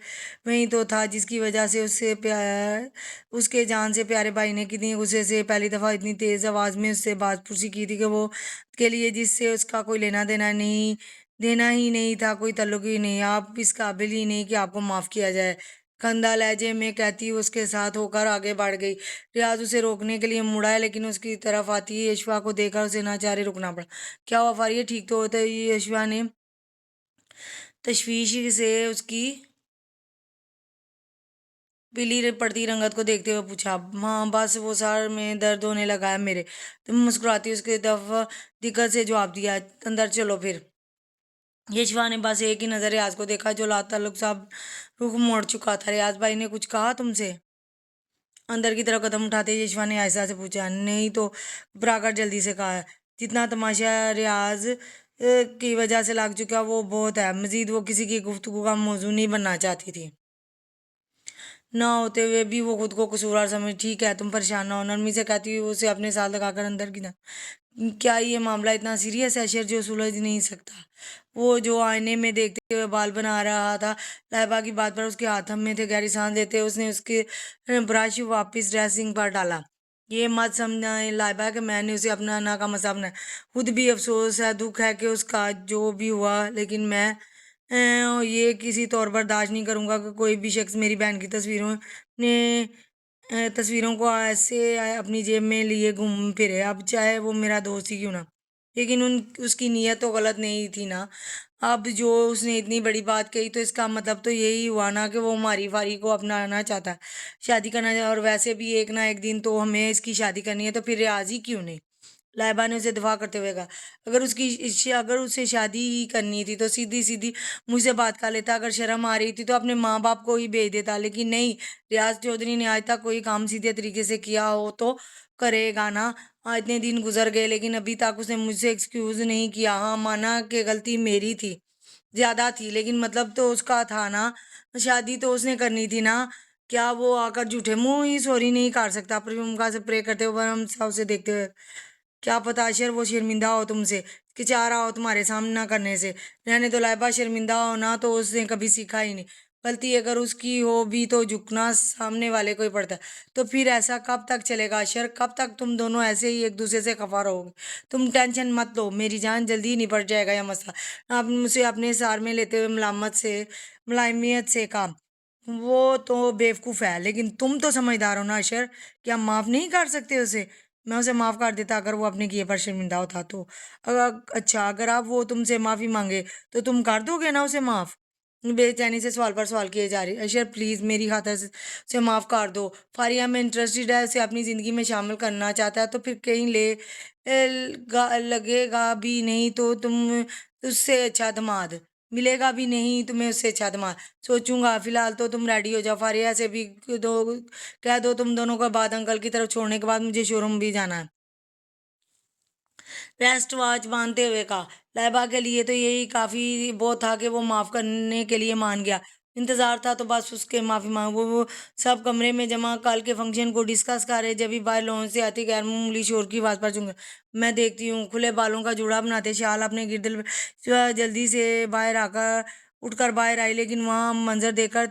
वही तो था जिसकी वजह से उससे प्यार, उसके जान से प्यारे भाई ने कितनी गुस्से से पहली दफा इतनी तेज आवाज में उससे बात पूछी की थी कि वो के लिए जिससे उसका कोई लेना देना नहीं, देना ही नहीं था, कोई ताल्लुक ही नहीं, आप इस काबिल ही नहीं कि आपको माफ किया जाए। खंदा लहजे में कहती उसके साथ होकर आगे बढ़ गई। रियाज उसे रोकने के लिए मुड़ा है, लेकिन उसकी तरफ आती है यशवा को देखकर उसे ना चाहे रुकना पड़ा। क्या हुआ फारिया, ठीक तो होता? यशवा ने तशवीश से उसकी पीली पड़ती रंगत को देखते हुए पूछा। हाँ बस वो सर में दर्द होने लगा है मेरे। तुम मुस्कुराती उसके तरफ दिक्कत से जवाब दिया, अंदर चलो फिर। यशवा ने बस एक ही नजर रियाज को देखा जो लाताल्लुक साहब रुख मोड़ चुका था। रियाज भाई ने कुछ कहा तुमसे? अंदर की तरफ कदम उठाते यशवा ने आयशा से पूछा। नहीं तो घबराकर जल्दी से कहा, जितना तमाशा रियाज की वजह से लग चुका वो बहुत है। मजीद वो किसी की गुफ्तगू का मौजू नहीं बनना चाहती थी। ना होते हुए भी वो खुद को कसूरवार समझ। ठीक है, तुम परेशान ना हो, नरमी से कहती हुई उसे अपने साथ लगाकर अंदर की तरफ। क्या ये मामला इतना सीरियस है शेर जो सुलझ नहीं सकता? वो जो आईने में देखते हुए बाल बना रहा था, लहबा की बात पर उसके हाथ में थे। गहरी सांस लेते उसने उसके ब्रश वापिस ड्रेसिंग पर डाला। ये मत समझना लाइबा कि मैंने उसे अपना नाकाम मज़ाक बनाया। खुद भी अफ़सोस है, दुःख है कि उसका जो भी हुआ, लेकिन मैं ये किसी तौर बर्दाश्त नहीं करूँगा कि कोई भी शख्स मेरी बहन की ने तस्वीरों को ऐसे अपनी जेब में लिए घूम फिरे, अब चाहे वो मेरा दोस्त ही क्यों ना। लेकिन उन उसकी नीयत तो गलत नहीं थी ना। अब जो उसने इतनी बड़ी बात कही तो इसका मतलब तो यही हुआ ना कि वो हमारी फारी को अपनाना चाहता है, शादी करना चाहता है। और वैसे भी एक ना एक दिन तो हमें इसकी शादी करनी है, तो फिर राजी क्यों नहीं। लाइबा ने उसे दफा करते हुए कहा, अगर उसे शादी ही करनी थी तो सीधी सीधी मुझसे बात कर लेता। अगर शर्म आ रही थी तो अपने माँ बाप को ही भेज देता, लेकिन नहीं। रियाज चौधरी ने आज तक कोई काम सीधे तरीके से किया हो तो करेगा ना। इतने दिन गुजर गए लेकिन अभी तक उसने मुझसे एक्सक्यूज नहीं किया। हाँ, माना कि गलती मेरी थी, ज्यादा थी, लेकिन मतलब तो उसका था ना। शादी तो उसने करनी थी ना। क्या वो आकर झूठे मुंह ही सॉरी नहीं कर सकता? प्रियंका से प्रे करते हुए, हम सब उसे देखते हुए, क्या पता अशर वो शर्मिंदा हो तुमसे, कि चाह रहा हो तुम्हारे सामने ना करने से। रहने तो लाइबा, शर्मिंदा हो ना तो उसने कभी सीखा ही नहीं। गलती अगर उसकी हो भी तो झुकना सामने वाले को ही पड़ता है। तो फिर ऐसा कब तक चलेगा अशर? कब तक तुम दोनों ऐसे ही एक दूसरे से खफा रहोगे? तुम टेंशन मत लो मेरी जान, जल्दी ही निपट जाएगा यह मसला। आपने मुझे अपने सार में लेते हुए मुलायमियत से कहा, वो तो बेवकूफ़ है, लेकिन तुम तो समझदार हो ना अशर। क्या माफ़ नहीं कर सकते उसे? मैं उसे माफ़ कर देता अगर वो अपने किए पर शर्मिंदा होता तो। अगर अच्छा, अगर आप वो तुमसे माफ़ी मांगे तो तुम कर दोगे ना उसे माफ़? बेचैनी से सवाल पर सवाल किए जा रही। अशर प्लीज़ मेरी खातिर से उसे माफ़ कर दो। फारिया में इंटरेस्टेड है, उसे अपनी ज़िंदगी में शामिल करना चाहता है, तो फिर कहीं लगेगा भी नहीं तो तुम उससे अच्छा दामाद मिलेगा भी नहीं तुम्हें, उससे अच्छा दामाद। सोचूंगा, फिलहाल तो तुम रेडी हो जाओ। फारिया से भी दो कह दो तुम दोनों को बाद अंकल की तरफ छोड़ने के बाद मुझे शोरूम भी जाना है। रेस्ट वॉच बांधते हुए कहा। लैबा के लिए तो यही काफी बहुत था कि वो माफ करने के लिए मान गया। इंतजार था तो बस उसके माफी मांग। वो सब कमरे में जमा कल के फंक्शन को डिस्कस कर रहे, जब भी बाहर लॉन से आती गैर मामूली शोर की आवाज पर चूंगा। मैं देखती हूँ खुले बालों का जूड़ा बनाते शाल अपने गिरदल जल्दी से बाहर आकर उठकर बाहर आई, लेकिन वहां मंजर देखकर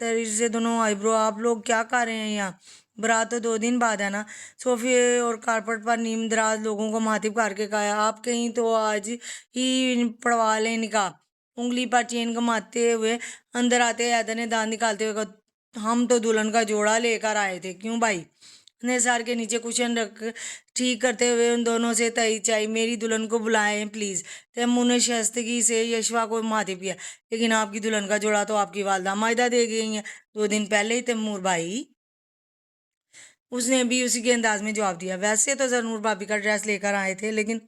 तरीर से दोनों आईब्रो, आप लोग क्या कर रहे हैं यहाँ? बारात तो 2 दिन बाद है ना। सोफे और कारपेट पर नीम दराज लोगों को मुखातिब करके कहा, आप कहीं तो आज ही पड़वा लें निकाह। उंगली पर चेन घुमाते हुए अंदर आते हैदर ने दांत निकालते हुए कहा, हम तो दुल्हन का जोड़ा लेकर आए थे। क्यों भाई? ने सर के नीचे कुशन रख ठीक करते हुए उन दोनों से तई चाई, मेरी दुल्हन को बुलाएं प्लीज। तैमूर ने शस्तगी से यशवा को माथे पिया, लेकिन आपकी दुल्हन का जोड़ा तो आपकी वालदा मायदा दे गई है 2 दिन पहले ही तैमूर भाई। उसने भी उसी के अंदाज में जवाब दिया, वैसे तो जरूर भाभी का ड्रेस लेकर आए थे, लेकिन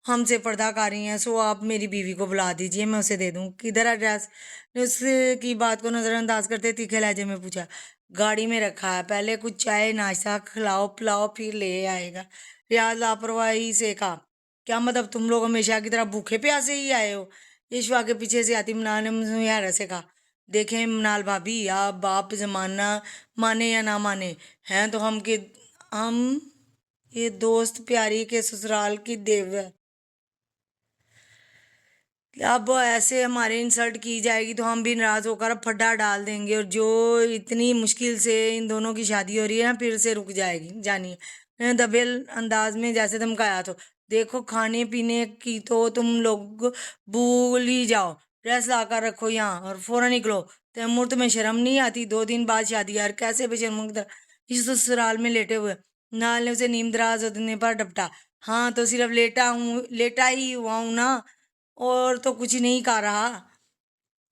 हमसे पर्दा कर रही हैं, सो आप मेरी बीवी को बुला दीजिए, मैं उसे दे दूँ। किधर है ड्रेस? ने उसकी बात को नज़रअंदाज करते तीखे लहजे में पूछा। गाड़ी में रखा है, पहले कुछ चाय नाश्ता खिलाओ पिलाओ फिर ले आएगा। रियाज लापरवाही से कहा, क्या मतलब तुम लोग हमेशा की तरह भूखे प्यासे ही आए हो? यशवा के पीछे से आती मनाल ने मुस्कुराहट से कहा, देखें मनाल भाभी, आप बाप जमाना माने या ना माने हैं तो हम ये दोस्त प्यारी के ससुराल की देव है। अब ऐसे हमारे इंसल्ट की जाएगी तो हम भी नाराज होकर अब फड्डा डाल देंगे, और जो इतनी मुश्किल से इन दोनों की शादी हो रही है ना फिर से रुक जाएगी जानिए। मैंने दबेल अंदाज में जैसे धमकाया, तो देखो खाने पीने की तो तुम लोग भूल ही जाओ। ड्रेस ला कर रखो यहाँ और फौरन निकलो। तैमूर, तुम्हें शर्म नहीं आती? 2 दिन बाद शादी, यार कैसे बेशर्मों की तरह इस ससुराल में लेटे हुए। नाल ने उसे नीम दराज होने पर डपटा। हाँ तो सिर्फ लेटा ही हुआ हूं ना, और तो कुछ नहीं कर रहा।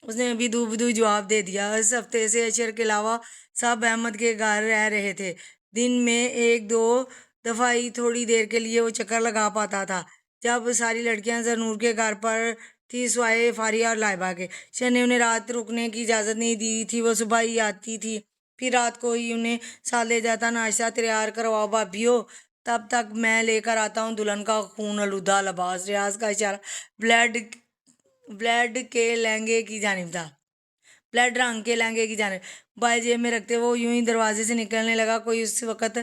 उसने विदु विदु जवाब दे दिया। इस हफ्ते से अशर के अलावा सब अहमद के घर रह रहे थे। दिन में एक दो दफा ही थोड़ी देर के लिए वो चक्कर लगा पाता था, जब सारी लड़कियां जरूर के घर पर थी स्वाए फारिया और लाइबा के। शर ने उन्हें रात रुकने की इजाज़त नहीं दी थी, वो सुबह ही आती थी, फिर रात को ही उन्हें साथ ले जाता। नाश्ता तैयार करवाओ भाभीियो, तब तक मैं लेकर आता हूँ दुल्हन का खून आलूदा लिबास। रियाज का इशारा ब्लड ब्लड के लहंगे की जानिब था। ब्लड रंग के लहंगे की जानिब। बाई जेब में रखते वो यूं ही दरवाजे से निकलने लगा। कोई उस वक्त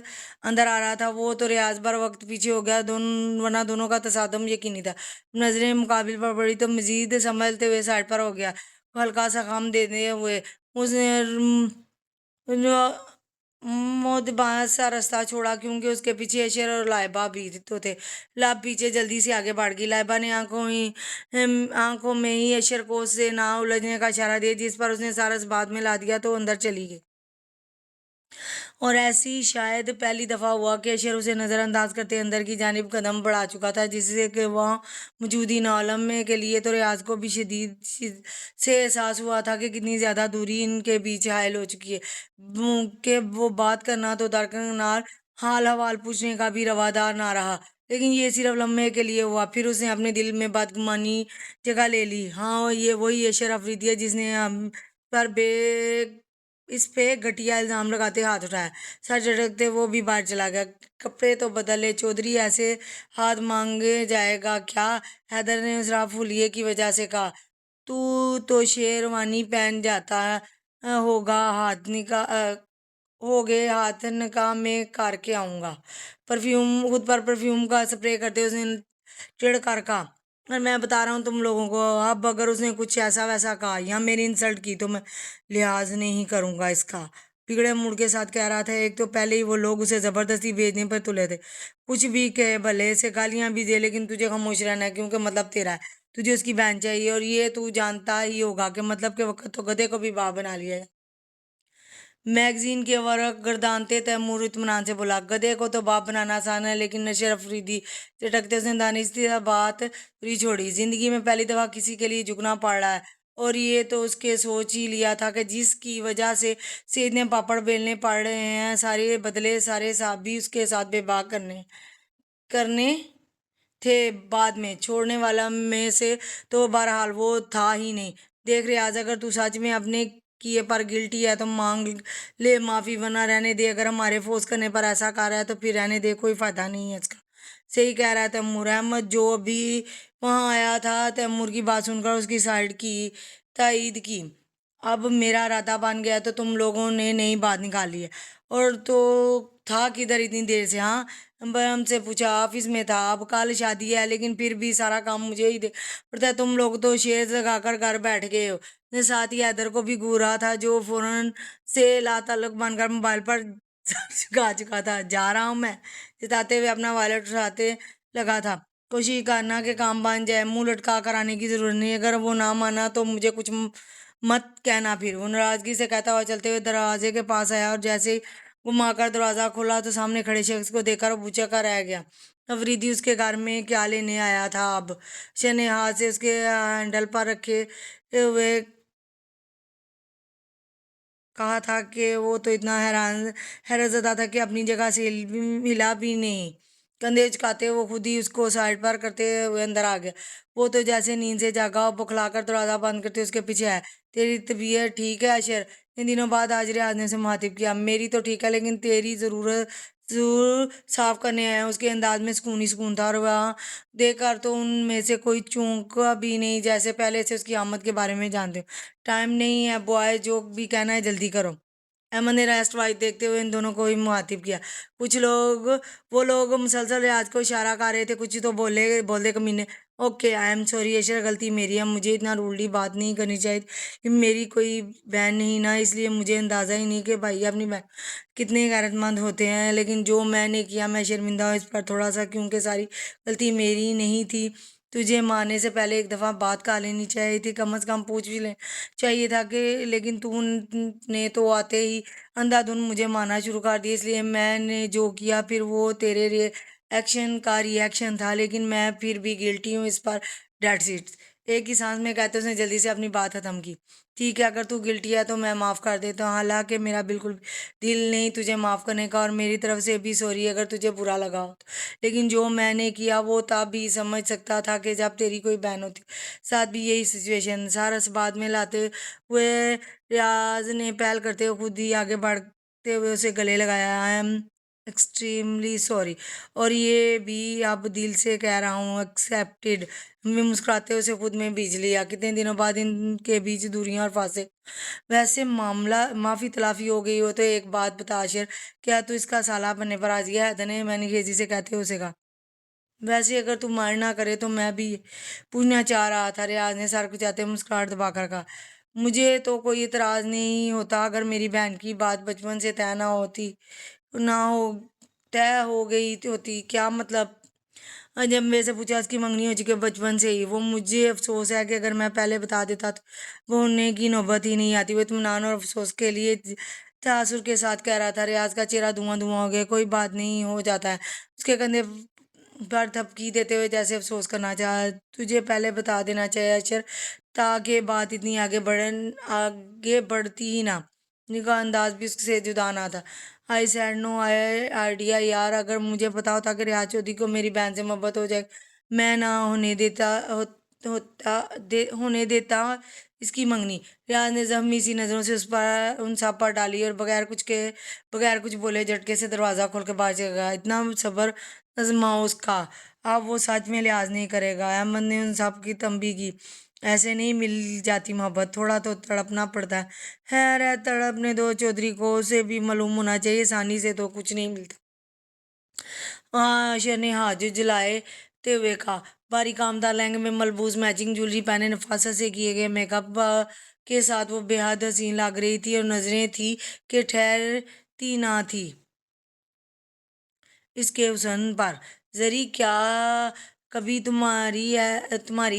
अंदर आ रहा था, वो तो रियाज भर वक्त पीछे हो गया, वरना दोनों का तसादम यकीनी था। नजरें मुकाबिल पर पड़ी तो मजीद संभलते हुए साइड पर हो गया। हल्का सा खम देते हुए उसने मोतबाज सा रास्ता छोड़ा क्योंकि उसके पीछे अशर और लाइबा भी तो थे। लाब पीछे जल्दी से आगे बढ़ गई। लाइबा ने आंखों में ही अशर को उससे ना उलझने का इशारा दिया, जिस पर उसने सारस बाद में ला दिया तो अंदर चली गई। और ऐसी शायद पहली दफा हुआ कि अशर उसे नजरअंदाज करते अंदर की जानिब कदम बढ़ा चुका था, जिससे कि वह मौजूदी आलम में के लिए तो रियाज को भी से एहसास हुआ था कि कितनी ज्यादा दूरी इनके बीच हायल हो चुकी है। कि वो बात करना तो दरकिनार, हाल हवाल पूछने का भी रवादार ना रहा। लेकिन ये सिर्फ लम्हे के लिए हुआ, फिर उसने अपने दिल में बदगुमानी जगह ले ली। हाँ, ये वही अशर अफरीदी है जिसने हम पर बे इस पे घटिया इल्जाम लगाते हाथ उठाया। सर झटकते वो भी बाहर चला गया। कपड़े तो बदले चौधरी, ऐसे हाथ मांगे जाएगा क्या? हैदर ने उसराफ हुलिये की वजह से कहा। तू तो शेरवानी पहन जाता होगा, हो गए हाथ निकाह में करके आऊंगा। परफ्यूम खुद पर परफ्यूम का स्प्रे करते उसने चिढ़ कर कहा। और मैं बता रहा हूँ तुम लोगों को, अब अगर उसने कुछ ऐसा वैसा कहा या मेरी इंसल्ट की तो मैं लिहाज नहीं करूंगा इसका। बिगड़े मूड के साथ कह रहा था। एक तो पहले ही वो लोग उसे जबरदस्ती भेजने पर तुले थे। कुछ भी कहे, भले से गालियां भी दे, लेकिन तुझे खामोश रहना है क्योंकि मतलब तेरा है। तुझे उसकी बहन चाहिए और ये तू जानता ही होगा कि मतलब के वक्त तो गधे को भी बाप बना लिया है। मैगजीन के वर्क गर्दानते तैमूर इत्मीनान से बोला। गधे को तो बाप बनाना आसान है, लेकिन नशे अफरीदी चटकते उसने दानिस्ती बात पूरी छोड़ी। जिंदगी में पहली दफा किसी के लिए झुकना पड़ रहा है, और ये तो उसके सोच ही लिया था कि जिसकी वजह से इतने पापड़ बेलने पड़ रहे हैं, सारे बदले सारे साहब भी उसके साथ बेबाक करने करने थे। बाद में छोड़ने वाला में से तो बहरहाल वो था ही नहीं। देख रियाज, अगर तू सच में अपने किए पर गिल्टी है तो मांग ले माफी, वरना रहने दे। अगर हमारे फोर्स करने पर ऐसा कर रहा है तो फिर रहने दे, कोई फायदा नहीं है इसका। सही कह रहा है तैमूर। अहमद जो अभी वहां आया था, तैमूर की बात सुनकर उसकी साइड की तायीद की। अब मेरा इरादा बन गया तो तुम लोगों ने नई बात निकाली है। और तो था किधर इतनी देर से? हाँ, हमसे पूछा। ऑफिस में था। अब कल शादी है, लेकिन फिर भी सारा काम मुझे ही दे पड़ता है। तुम लोग तो शेर लगाकर घर बैठ गए हो। ने साथ ही हैदर को भी घूरा था, जो फौरन से लाताल्लुक बनकर मोबाइल पर गा चुका था। जा रहा हूँ मैं, जताते हुए अपना वॉलेट उठाते लगा था। कोशिश करना कि काम बन जाए, मुंह लटका कर आने की जरूरत नहीं। अगर वो ना माना तो मुझे कुछ मत कहना। फिर वो नाराजगी से कहता हुआ चलते हुए दरवाजे के पास आया, और जैसे ही घुमाकर दरवाजा खोला तो सामने खड़े शख्स को देखकर वो भूचा का रह गया। अफरीदी उसके घर में क्या लेने आया था? अब शने हाथ से उसके हैंडल पर रखे हुए कहा था कि वो तो इतना हैरतज़दा था कि अपनी जगह से हिला भी नहीं। कंधे झुकाते वो खुद ही उसको साइड पर करते हुए अंदर आ गया। वो तो जैसे नींद से जागा, बौखलाकर दरवाजा बंद करते उसके पीछे आया। तेरी तबीयत ठीक है अशर? इन दिनों बाद आज रियाज ने से मुखातिब किया। मेरी तो ठीक है, लेकिन तेरी जरूरत जरूर साफ करने आया। उसके अंदाज में सुकून ही सुकून था, और वहाँ देखकर तो उनमें से कोई चूका भी नहीं, जैसे पहले से उसकी आमद के बारे में जानते हो। टाइम नहीं है बॉय, जो भी कहना है जल्दी करो। अहमद ने रेस्ट वाइज देखते हुए इन दोनों को ही मुखातिब किया। कुछ लोग वो लोग मुसलसल रियाज को इशारा कर रहे थे। कुछ तो बोलते कमीने। ओके, आई एम सॉरी अशर, गलती मेरी है। मुझे इतना रूडली बात नहीं करनी चाहिए कि मेरी कोई बहन नहीं ना, इसलिए मुझे अंदाजा ही नहीं कि भाई अपनी बहन कितने गैरतमंद होते हैं। लेकिन जो मैंने किया, मैं शर्मिंदा हूँ इस पर थोड़ा सा, क्योंकि सारी गलती मेरी नहीं थी। तुझे मारने से पहले एक दफा बात कर लेनी चाहिए थी, कम से कम पूछ भी ले चाहिए था कि। लेकिन ने तो आते ही अंधाधुन मुझे मारना शुरू कर दिया। इसलिए मैंने जो किया फिर वो तेरे एक्शन का रिएक्शन था, लेकिन मैं फिर भी गिल्टी हूँ इस पर। That's it. एक ही सांस में कहते उसने जल्दी से अपनी बात खत्म की। ठीक है, अगर तू गिल्टी है तो मैं माफ़ कर देता हूँ। हालांकि मेरा बिल्कुल भी दिल नहीं तुझे माफ़ करने का, और मेरी तरफ से भी सॉरी अगर तुझे बुरा लगा हो तो। लेकिन जो मैंने किया वो तब भी समझ सकता था कि जब तेरी कोई बहन होती साथ भी यही सिचुएशन। सारस बाद में लाते हुए रियाज ने पहल करते हुए खुद ही आगे बढ़ते हुए उसे गले लगाया। आई एम एक्सट्रीमली सॉरी, और ये भी अब दिल से कह रहा हूँ, एक्सेप्टेड। मैं मुस्कुराते हुए उसे खुद में बीज लिया। कितने दिनों बाद इनके बीच दूरियां और फासले। वैसे मामला माफी तलाफी हो गई हो तो एक बात बता आशिर, क्या तू इसका साला बनने पर राजी है? धने मैंने खेजी से कहते हुए उसे कहा। वैसे अगर तू मार ना करे तो मैं भी पूछना चाह रहा था, रियाज ने सर कुचाते मुस्कुराहट दबाकर कहा। मुझे तो कोई इतराज़ नहीं होता अगर मेरी बहन की बात बचपन से तय ना हो तय हो गई होती, क्या मतलब। जब मेरे से पूछा उसकी मंगनी हो चुकी है बचपन से ही, वो मुझे अफसोस है कि अगर मैं पहले बता देता तो वो होने की नौबत ही नहीं आती। वो इत्मीनान और अफसोस के लिए तासुर के साथ कह रहा था। रियाज का चेहरा धुआं धुआं हो गया। कोई बात नहीं, हो जाता है। उसके कंधे पर थपकी देते हुए जैसे अफसोस करना चाहा, तुझे पहले बता देना चाहिए अशर, ताकि बात इतनी आगे बढ़ती ही ना। निका अंदाज भी उससे जुदा ना था। आई सैड नो आइडिया यार, अगर मुझे पता होता कि रियाज चौधरी को मेरी बहन से मोहब्बत हो जाए, मैं ना होने देता इसकी मंगनी। रियाज ने जख्मी सी नजरों से उन सब पर डाली और बगैर कुछ बोले झटके से दरवाजा खोल के बाहर चला गया। इतना सब्र नजमा उसका, अब वो सच में लिहाज नहीं करेगा। अहमद ने उन सब की तंबी की, ऐसे नहीं मिल जाती मोहब्बत, थोड़ा तो तड़पना पड़ता है। खैर है, तड़पने दो चौधरी को, उसे भी मालूम होना चाहिए आसानी से तो कुछ नहीं मिलता। शेर ने हाथ जलाए ते हुए कहा। भारी कामदार लहंगे में मलबूस मैचिंग ज्वेलरी पहने, नफासत से किए गए मेकअप के साथ वो बेहद हसीन लग रही थी, और नजरें थी कि ठहरती ना थी इसके हुस्न पर। जरी, क्या कभी तुम्हारी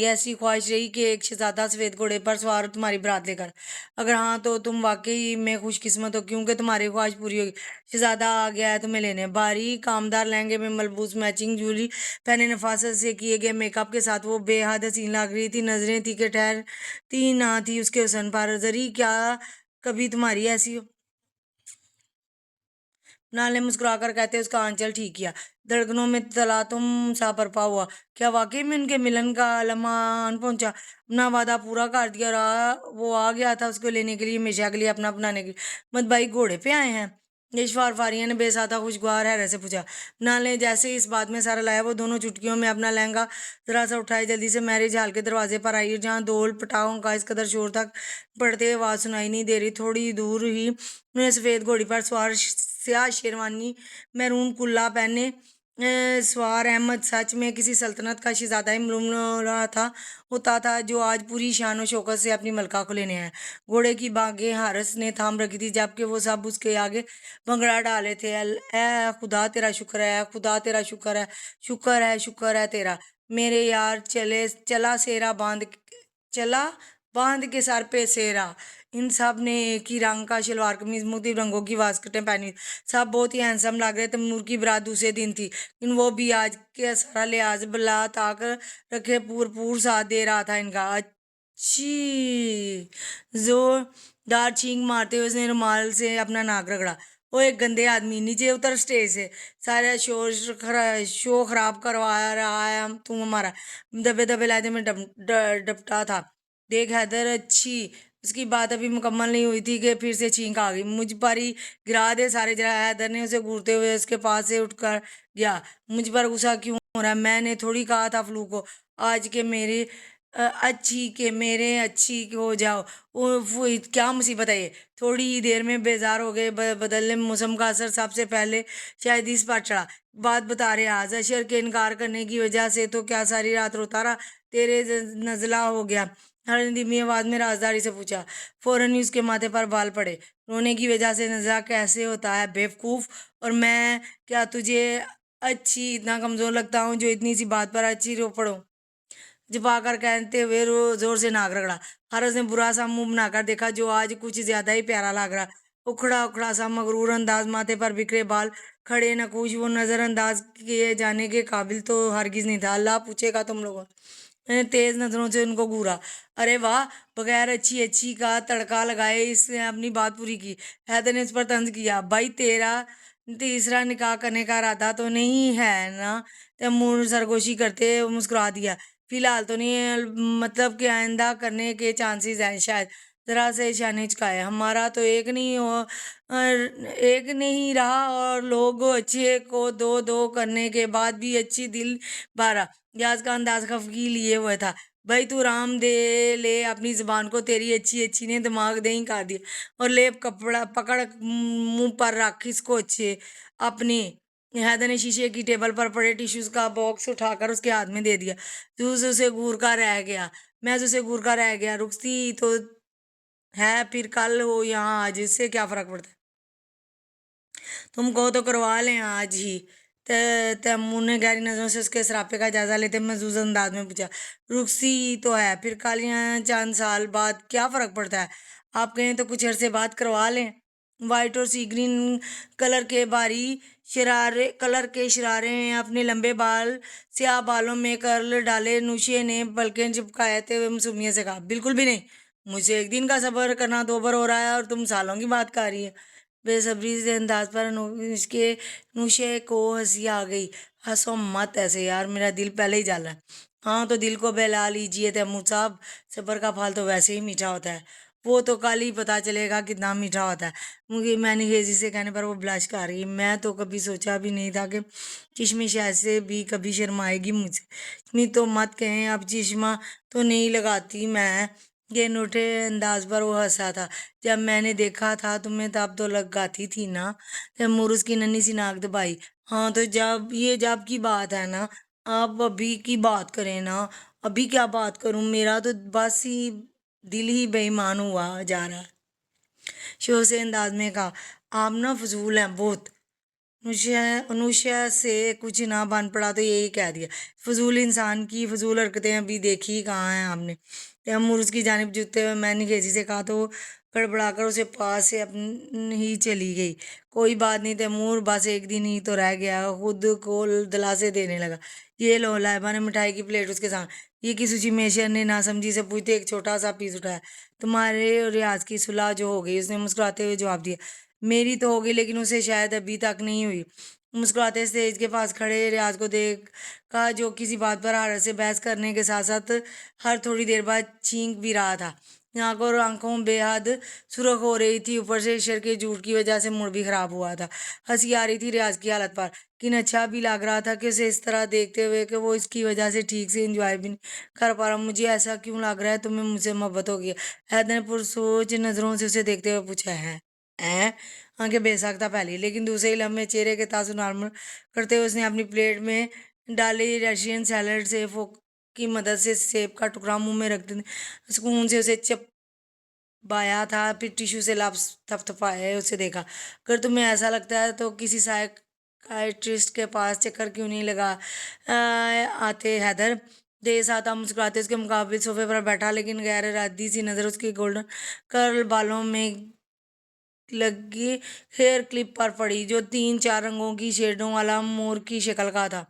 ऐसी ख्वाहिश रही कि एक शहजादा सफेद घोड़े पर सवार हो तुम्हारी बारात लेकर? अगर हाँ तो तुम वाकई में खुशकिस्मत हो, क्योंकि तुम्हारी ख्वाहिश पूरी होगी। शहजादा आ गया है तुम्हें लेने। भारी कामदार लहंगे में मलबूस मैचिंग ज्वेलरी पहने, नफासत से किए गए मेकअप के साथ वो बेहद हसीन लग रही थी। नजरें थी कि ठहरती ना थी उसके हुस्न पर। जरी, क्या कभी तुम्हारी ऐसी कुणाल ने मुस्कुराकर कहते उसका आंचल ठीक किया। धड़कनों में तलातुम सा बरपा हुआ। क्या वाकई में उनके मिलन का लम्हा आन पहुंचा? अपना वादा पूरा कर दिया और वो आ गया था उसको लेने के लिए, हमेशा के लिए अपना अपनाने के लिए। मत भाई घोड़े पे आए हैं? यशफार फारिया ने बेसाता खुशगवार है से पूछा। कुणाल ने जैसे ही इस बात में सारा लाया, वो दोनों चुटकियों में अपना लहंगा जरा सा उठाए जल्दी से मैरिज हॉल के दरवाजे पर आई, जहाँ दोल पटाखों का इस कदर शोर तक पड़ते आवाज सुनाई नहीं दे रही। थोड़ी दूर ही उन्हें सफेद घोड़ी पर सवार स्याह शेरवानी मैरून कुल्ला पहने सवार अहमद सच में किसी सल्तनत का शहजादा ही मालूम हो रहा था होता था, जो आज पूरी शान और शौकत से अपनी मलका को लेने आया। घोड़े की बागें हारस ने थाम रखी थी, जबकि वो सब उसके आगे भंगड़ा डाले थे। ए खुदा तेरा शुक्र है, खुदा तेरा शुक्र है, शुक्र है, शुक्र है तेरा, मेरे यार चला बांध के सर पे सेरा। इन सब ने एक ही रंग का शलवार कमीज, मुख्तलिफ रंगों की वास्कटें पहनी। सब बहुत ही हैंडसम लग रहे थे। तैमूर की बारात दूसरे दिन थी, लेकिन वो भी आज के सारा लिहाज बला ताक रखे पूर साथ दे रहा था इनका। अच्छी, जोरदार छींक मारते हुए उसने रुमाल से अपना नाक रगड़ा। वो एक गंदे आदमी, नीचे उतर स्टेज से, सारा शो खराब करवा रहा है तू हमारा। दबे दबे लहजे में डपटा था। देख हैदर, अच्छी। उसकी बात अभी मुकम्मल नहीं हुई थी कि फिर से छींक आ गई। मुझ पर ही गिरा दे सारे जरा। हैदर ने उसे घूरते हुए उसके पास से उठकर गया। मुझ पर गुस्सा क्यों हो रहा है? मैंने थोड़ी कहा था फ्लू को आज के मेरे अच्छी के मेरे अच्छी हो जाओ। वो क्या मुसीबत है ये? थोड़ी ही देर में बेजार हो गए। बदलने मौसम का असर सबसे पहले शायद इस पर चढ़ा। बात बता रहे आज अशर के इनकार करने की वजह से तो क्या सारी रात रोता रहा? तेरे नजला हो गया? हर ने धीमी आवाज में राजदारी से पूछा। फौरन ही उसके माथे पर बाल पड़े। रोने की वजह से नजला कैसे होता है बेवकूफ? और मैं क्या तुझे अच्छी इतना कमजोर लगता हूँ जो इतनी सी बात पर अच्छी रो पड़ो? छिपाकर कहते हुए जोर से नाक रगड़ा। हरस ने बुरा सा मुंह बनाकर देखा, जो आज कुछ ज्यादा ही प्यारा लग रहा। उखड़ा उखड़ा सा मगरूर अंदाज, माथे पर बिखरे बाल, खड़े नकूश, वो नजरअंदाज किए जाने के काबिल तो हरगिज नहीं था। अल्लाह पूछेगा तुम लोगों। मैंने तेज नजरों से उनको घूरा। अरे वाह, बगैर अच्छी अच्छी का तड़का लगाए इसने अपनी बात पूरी की। हैदर ने उस पर तंज किया। भाई, तेरा तीसरा निकाह करने का इरादा तो नहीं है ना? तैमूर सरगोशी करते मुस्कुरा दिया। फिलहाल तो नहीं है, मतलब कि आइंदा करने के चांसेस हैं शायद। जरा से शाने चुकाए। हमारा तो एक नहीं रहा, और लोग अच्छे को दो दो करने के बाद भी अच्छी दिल बारा। याज का अंदाज खफगी लिए हुआ था। भाई तू राम दे ले अपनी जुबान को, तेरी अच्छी अच्छी ने दिमाग दे ही कर दिया। और लेप कपड़ा पकड़ मुंह पर रख इसको अच्छे अपने। हैदर ने शीशे की टेबल पर पड़े टिश्यूज का बॉक्स उठाकर उसके हाथ में दे दिया। जूस उसे घूर का रह गया। मैं उसे घूर का रह गया। रुकती तो है, फिर कल हो यहाँ आज, इससे क्या फर्क पड़ता है? तुम कहो तो करवा लें आज ही। तैमूर ने गहरी नजरों से उसके सरापे का जायजा लेते महजूज अंदाज में पूछा। रुकसी ही तो है, फिर कल या चंद साल बाद क्या फर्क पड़ता है? आप कहें तो कुछ अरसे बाद करवा लें। वाइट और सी ग्रीन कलर के शरारे में अपने लंबे बाल स्याह बालों में कर्ल डाले नूशिया ने पलकें चिपकाते हुए मासूमियत से कहा, बिल्कुल भी नहीं। मुझे एक दिन का सब्र करना 2 बार हो रहा है और तुम सालों की बात कर रही है। बेसब्री से अंदाज पर उसके नुशे को हंसी आ गई। हंसो मत ऐसे यार, मेरा दिल पहले ही जल रहा है। हाँ तो दिल को बहला लीजिए तैमूर साहब, सब्र का फल तो वैसे ही मीठा होता है। वो तो कल ही पता चलेगा कितना मीठा होता है। मुझे मैंने हेजी से कहने पर वो ब्लश कर रही। मैं तो कभी सोचा भी नहीं था कि किशमिश ऐसे भी कभी शर्माएगी मुझसे। इतनी तो मत कहें, अब चश्मा तो नहीं लगाती मैं। ये नोटे अंदाज पर वो हंसा था। जब मैंने देखा था तुम्हें तब तो लगाती थी ना। जब मुरुस की नन्ही सी नाक दबाई। हाँ तो जब की बात है ना, आप अभी की बात करें ना। अभी क्या बात करूं, मेरा तो बस ही दिल ही बेईमान हुआ जा रहा है। शो से अंदाज में कहा, आप ना फजूल हैं बहुत। अनुष्या अनुष्या से कुछ ना बन पड़ा तो यही कह दिया। फजूल इंसान की फजूल हरकतें अभी देखी ही कहाँ हैं आपने? तैमूर उसकी जानिब झुकते हुए मैंने खेजी से कहा तो वो गड़बड़ाकर उसे पास से अपनी ही चली गई। कोई बात नहीं तैमूर, बस एक दिन ही तो रह गया। खुद को दिलासे देने लगा। ये लो, लाइबा ने मिठाई की प्लेट उसके सामने। ये किसी चिमेशियर ने नासमझी से पूछते एक छोटा सा पीस उठाया। तुम्हारे और रियाज की सुलह जो हो गई, उसने मुस्कुराते हुए जवाब दिया। मेरी तो हो गई, लेकिन उसे शायद अभी तक नहीं हुई। मुस्कुराते स्टेज के पास खड़े रियाज को देख का, जो किसी बात पर हर से बहस करने के साथ साथ हर थोड़ी देर बाद छींक भी रहा था। आंखों और आंखों बेहद सुर्ख हो रही थी, ऊपर से ईश्वर के झूठ की वजह से मूड भी खराब हुआ था। हंसी आ रही थी रियाज की हालत पर, लेकिन अच्छा भी लग रहा था कि उसे इस तरह देखते हुए कि वो इसकी वजह से ठीक से एंजॉय भी नहीं कर पा रहा। मुझे ऐसा क्यों लग रहा है, तुम्हें मुझसे मोहब्बत हो गई है? हैदर ने पुरसोच नजरों से उसे देखते हुए पूछा है। हैं? आंखें बेसाख्ता फैली, लेकिन दूसरे ही लम्हे चेहरे के तासुर नॉर्मल करते हुए उसने अपनी प्लेट में डाली रशियन सैलड से फोक की मदद से सेब का टुकड़ा मुंह में रखते सुकून से उसे चबाया था। फिर टिश्यू से लफ्ज थपथपाए उसे देखा। अगर तुम्हें ऐसा लगता है तो किसी साइकाइट्रिस्ट के पास चक्कर क्यों नहीं लगा आते हैदर? देर साथ हम मुस्कुराते उसके मुकाबले सोफे पर बैठा, लेकिन गैर इरादी सी नजर उसकी गोल्डन कर्ल बालों में लगी हेयर क्लिप पर पड़ी, जो 3-4 रंगों की शेडों वाला मोर की शक्ल का था,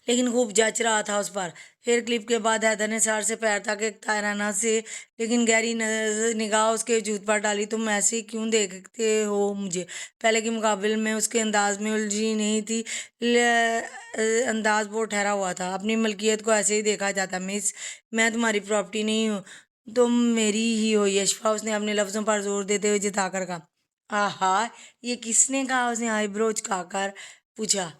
लेकिन खूब जच रहा था उस पर। हेयर क्लिप के बाद हैदर ने सर से पैर तक एक तायराना से लेकिन गहरी निगाह उसके जूत पर डाली। तुम ऐसे क्यों देखते हो मुझे? पहले के मुकाबले में उसके अंदाज में उलझी नहीं थी। अंदाज बहुत ठहरा हुआ था। अपनी मलकियत को ऐसे ही देखा जाता, मिस। मैं तुम्हारी प्रॉपर्टी नहीं हूँ, तुम मेरी ही हो यशफा, उसने अपने लफ्जों पर जोर देते हुए जताकर कहा। आहा, ये किसने कहा? उसने आईब्रो झुकाकर पूछा।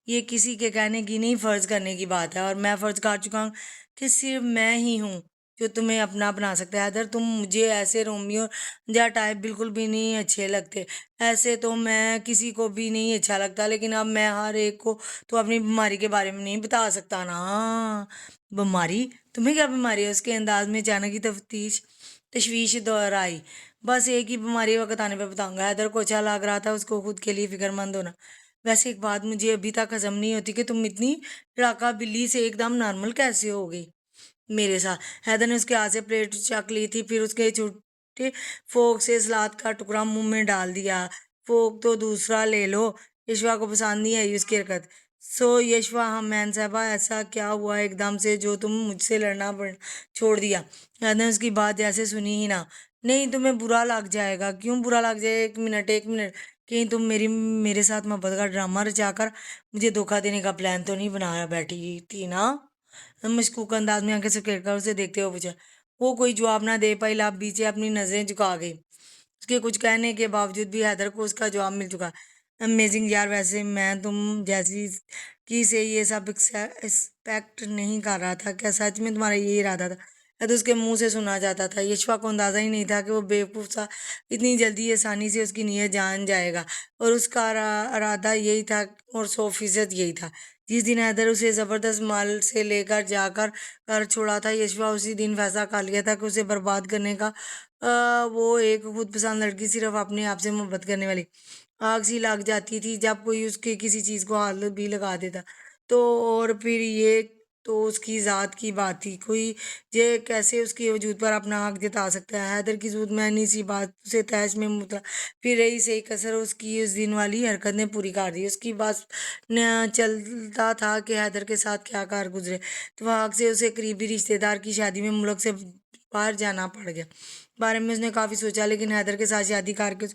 ये किसी के कहने की नहीं, फर्ज करने की बात है, और मैं फर्ज कर चुका हूँ कि सिर्फ मैं ही हूँ जो तुम्हें अपना बना सकता है। अदर तुम मुझे ऐसे रोमियो या टाइप बिल्कुल भी नहीं अच्छे लगते। ऐसे तो मैं किसी को भी नहीं अच्छा लगता, लेकिन अब मैं हर एक को तो अपनी बीमारी के बारे में नहीं बता सकता ना। बीमारी? तुम्हें क्या बीमारी है? उसके अंदाज में अचानक की तशवीश दौर आई। बस एक ही बीमारी वक्त आने पर बताऊंगा। हैदर को अच्छा लग रहा था उसको खुद के लिए फिक्रमंद होना। वैसे एक बात मुझे अभी तक हजम नहीं होती कि तुम इतनी लड़ाका बिल्ली से एकदम नॉर्मल कैसे हो गई मेरे साथ। हैदर ने उसके हाथ से प्लेट चख ली थी, फिर उसके छोटे फोक से सलाद का टुकड़ा मुंह में डाल दिया। फोक तो दूसरा ले लो। यशवा को पसंद नहीं आई उसकी हरकत। सो यशवा, हम मैन साहबा, ऐसा क्या हुआ एकदम से जो तुम मुझसे लड़ना छोड़ दिया? हैदर ने उसकी बात जैसे सुनी ही ना। नहीं, तुम्हें बुरा लग जाएगा। क्यों बुरा लग जाए? एक मिनट एक मिनट, कहीं तुम मेरे साथ मोहब्बत का ड्रामा रचाकर मुझे धोखा देने का प्लान तो नहीं बना बैठी थी ना? मशकूक अंदाज में आंखें सकेट कर उसे देखते हुए पूछा। वो कोई जवाब ना दे पाई, लाभ बीचे अपनी नजरें झुका गई। उसके कुछ कहने के बावजूद भी हैदर को उसका जवाब मिल चुका। अमेजिंग यार, वैसे मैं तुम जैसी की से ये सब एक्सपेक्ट नहीं कर रहा था। क्या सच में तुम्हारा ये इरादा था? या तो उसके मुंह से सुना जाता था। यशवा को अंदाजा ही नहीं था कि वो बेवकूफ सा इतनी जल्दी आसानी से उसकी नीयत जान जाएगा। और उसका इरादा यही था, और 100% यही था। जिस दिन हैदर उसे जबरदस्त माल से लेकर जाकर घर छोड़ा था, यशवा उसी दिन फैसला कर लिया था कि उसे बर्बाद करने का वो एक खुद पसंद लड़की सिर्फ अपने आप से मोहब्बत करने वाली आग सी लग जाती थी जब कोई उसके किसी चीज को हाथ भी लगा देता। तो और फिर ये तो उसकी जात की बात थी, कोई ये कैसे उसके वजूद पर अपना हक जता सकता है। हैदर की जूद मैंने सी बात उसे तहस में मुतला फिर रही सही कसर उसकी उस दिन वाली हरकत ने पूरी कर दी। उसकी बात न चलता था कि हैदर के साथ क्या कार गुजरे, तो वहां से उसे करीबी रिश्तेदार की शादी में मुल्क से बाहर जाना पड़ गया। बारे में उसने काफी सोचा, लेकिन हैदर के साथ शादी करके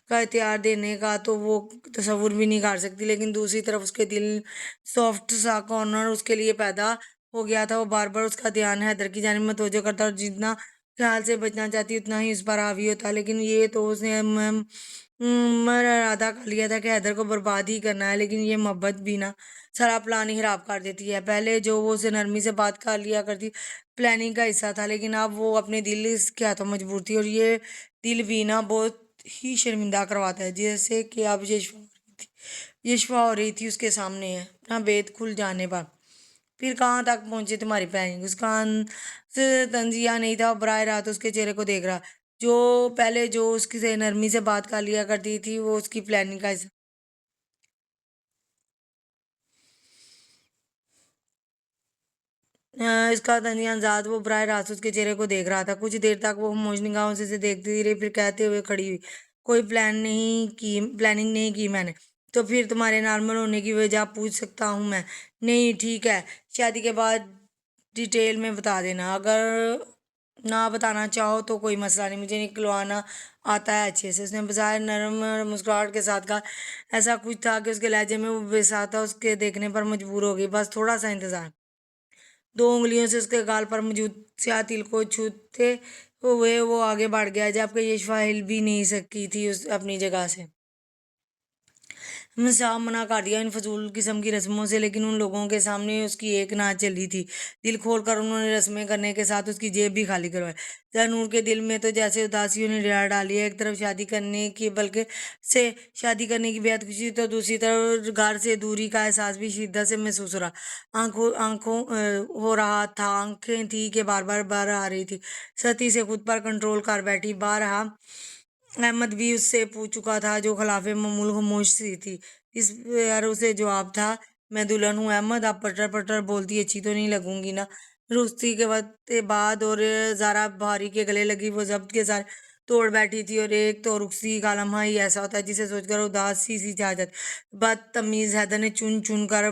का इख्तियार देने का तो वो तसव्वुर भी नहीं कर सकती। लेकिन दूसरी तरफ उसके दिल सॉफ्ट सा कॉर्नर उसके लिए पैदा हो गया था। वो बार बार उसका ध्यान हैदर की जानिब मतवज्जो करता और जितना ख्याल से बचना चाहती उतना ही उस पर हावी होता। लेकिन ये तो उसने इरादा कर लिया था कि हैदर को बर्बाद ही करना है। लेकिन ये मोहब्बत भी ना सारा प्लान ही खराब कर देती है। पहले जो वो उसे नरमी से बात कर लिया करती प्लानिंग का हिस्सा था, लेकिन अब वो अपने दिल इसके हाथों मजबूर थी। और ये दिल भी ना बहुत ही शर्मिंदा करवाता है, जैसे कि अब यशवा हो रही थी उसके सामने है अपना बेद खुल जाने पर। फिर कहाँ तक पहुंची तुम्हारी प्लानिंग? उसका से तंजिया नहीं था, बराह रात उसके चेहरे को देख रहा। जो पहले जो उसकी से नरमी से बात कर लिया करती थी वो उसकी प्लानिंग का हिस्सा। इसका तंजियाजाद वो बराह रास्त उसके चेहरे को देख रहा था। कुछ देर तक वो खामोश निगाहों से देखती रही, फिर कहते हुए खड़ी हुई, कोई प्लानिंग नहीं की मैंने। तो फिर तुम्हारे नॉर्मल होने की वजह पूछ सकता हूँ मैं? नहीं, ठीक है, शादी के बाद डिटेल में बता देना। अगर ना बताना चाहो तो कोई मसला नहीं, मुझे निकलवाना आता है अच्छे से। उसने बजाय नरम मुस्कुराहट के साथ कहा। ऐसा कुछ था कि उसके लहजे में वो बेसाता उसके देखने पर मजबूर हो गई। बस थोड़ा सा इंतजार। दो उंगलियों से उसके गाल पर मौजूद स्याह तिल को छूते हुए वो आगे बढ़ गया, जबकि यशवा हिल भी नहीं सकी थी उस अपनी जगह से। हमने साफ मना कर दिया इन फजूल किस्म की रस्मों से, लेकिन उन लोगों के सामने उसकी एक नाच चली थी। दिल खोल कर उन्होंने रस्में करने के साथ उसकी जेब भी खाली करवाई। जानूर के दिल में तो जैसे उदासियों ने डेरा डाली है। एक तरफ शादी करने की बल्कि से शादी करने की बेहद खुशी, तो दूसरी तरफ घर से दूरी का एहसास भी शिद्दत से महसूस हो रहा। आंखों आंखों हो रहा था, आंखें थी कि बार बार बाहर आ रही थी। सती से खुद पर कंट्रोल कर बैठी। बार अहमद भी उससे पूछ चुका था, जो खिलाफे मामूल खामोश सी थी। इस यार उसे जवाब था, मैं दुल्हन हूँ अहमद, आप पटर पटर बोलती अच्छी तो नहीं लगूंगी ना? रुस्ती के वक्त के बाद और जारा भारी के गले लगी, वो जब्त के साथ तोड़ बैठी थी। और एक तो रुखसी का लम्हा ही ऐसा होता है जिसे सोचकर उदास सी जा जाती। बदतमीज हैदर ने चुन चुन कर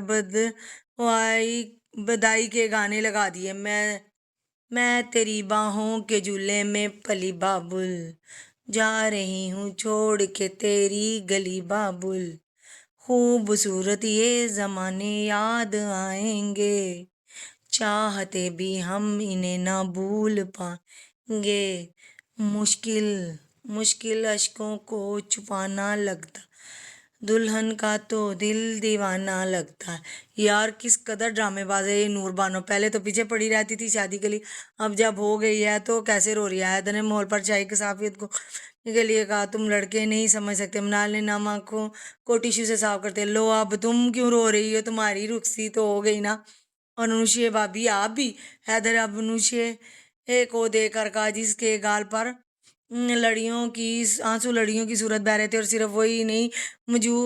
बधाई के गाने लगा दिए। मैं तेरी बाहों के झूले में पली बाबुल, जा रही हूँ छोड़ के तेरी गली बाबुल, खूबसूरत ये जमाने याद आएंगे, चाहते भी हम इन्हें ना भूल पाएंगे। मुश्किल मुश्किल अशकों को छुपाना लगता, दुल्हन का तो दिल दीवाना लगता है। यार किस कदर ड्रामेबाज है ये नूर बानो। पहले तो पीछे पड़ी रहती थी शादी के लिए, अब जब हो गई है तो कैसे रो रही है। ने माहौल पर चाय की साफियत को के लिए कहा, तुम लड़के नहीं समझ सकते। मनाल ने नाम आंखों को टिश्यू से साफ करते, लो अब तुम क्यों रो रही हो, तुम्हारी रुखसी तो हो गई ना। और अनुशे भाभी आप भी? हैदर अब अनुशे को देखकर कहा, जिसके गाल पर आंसू लड़ियों की सूरत बह रहे थे। और सिर्फ वही नहीं,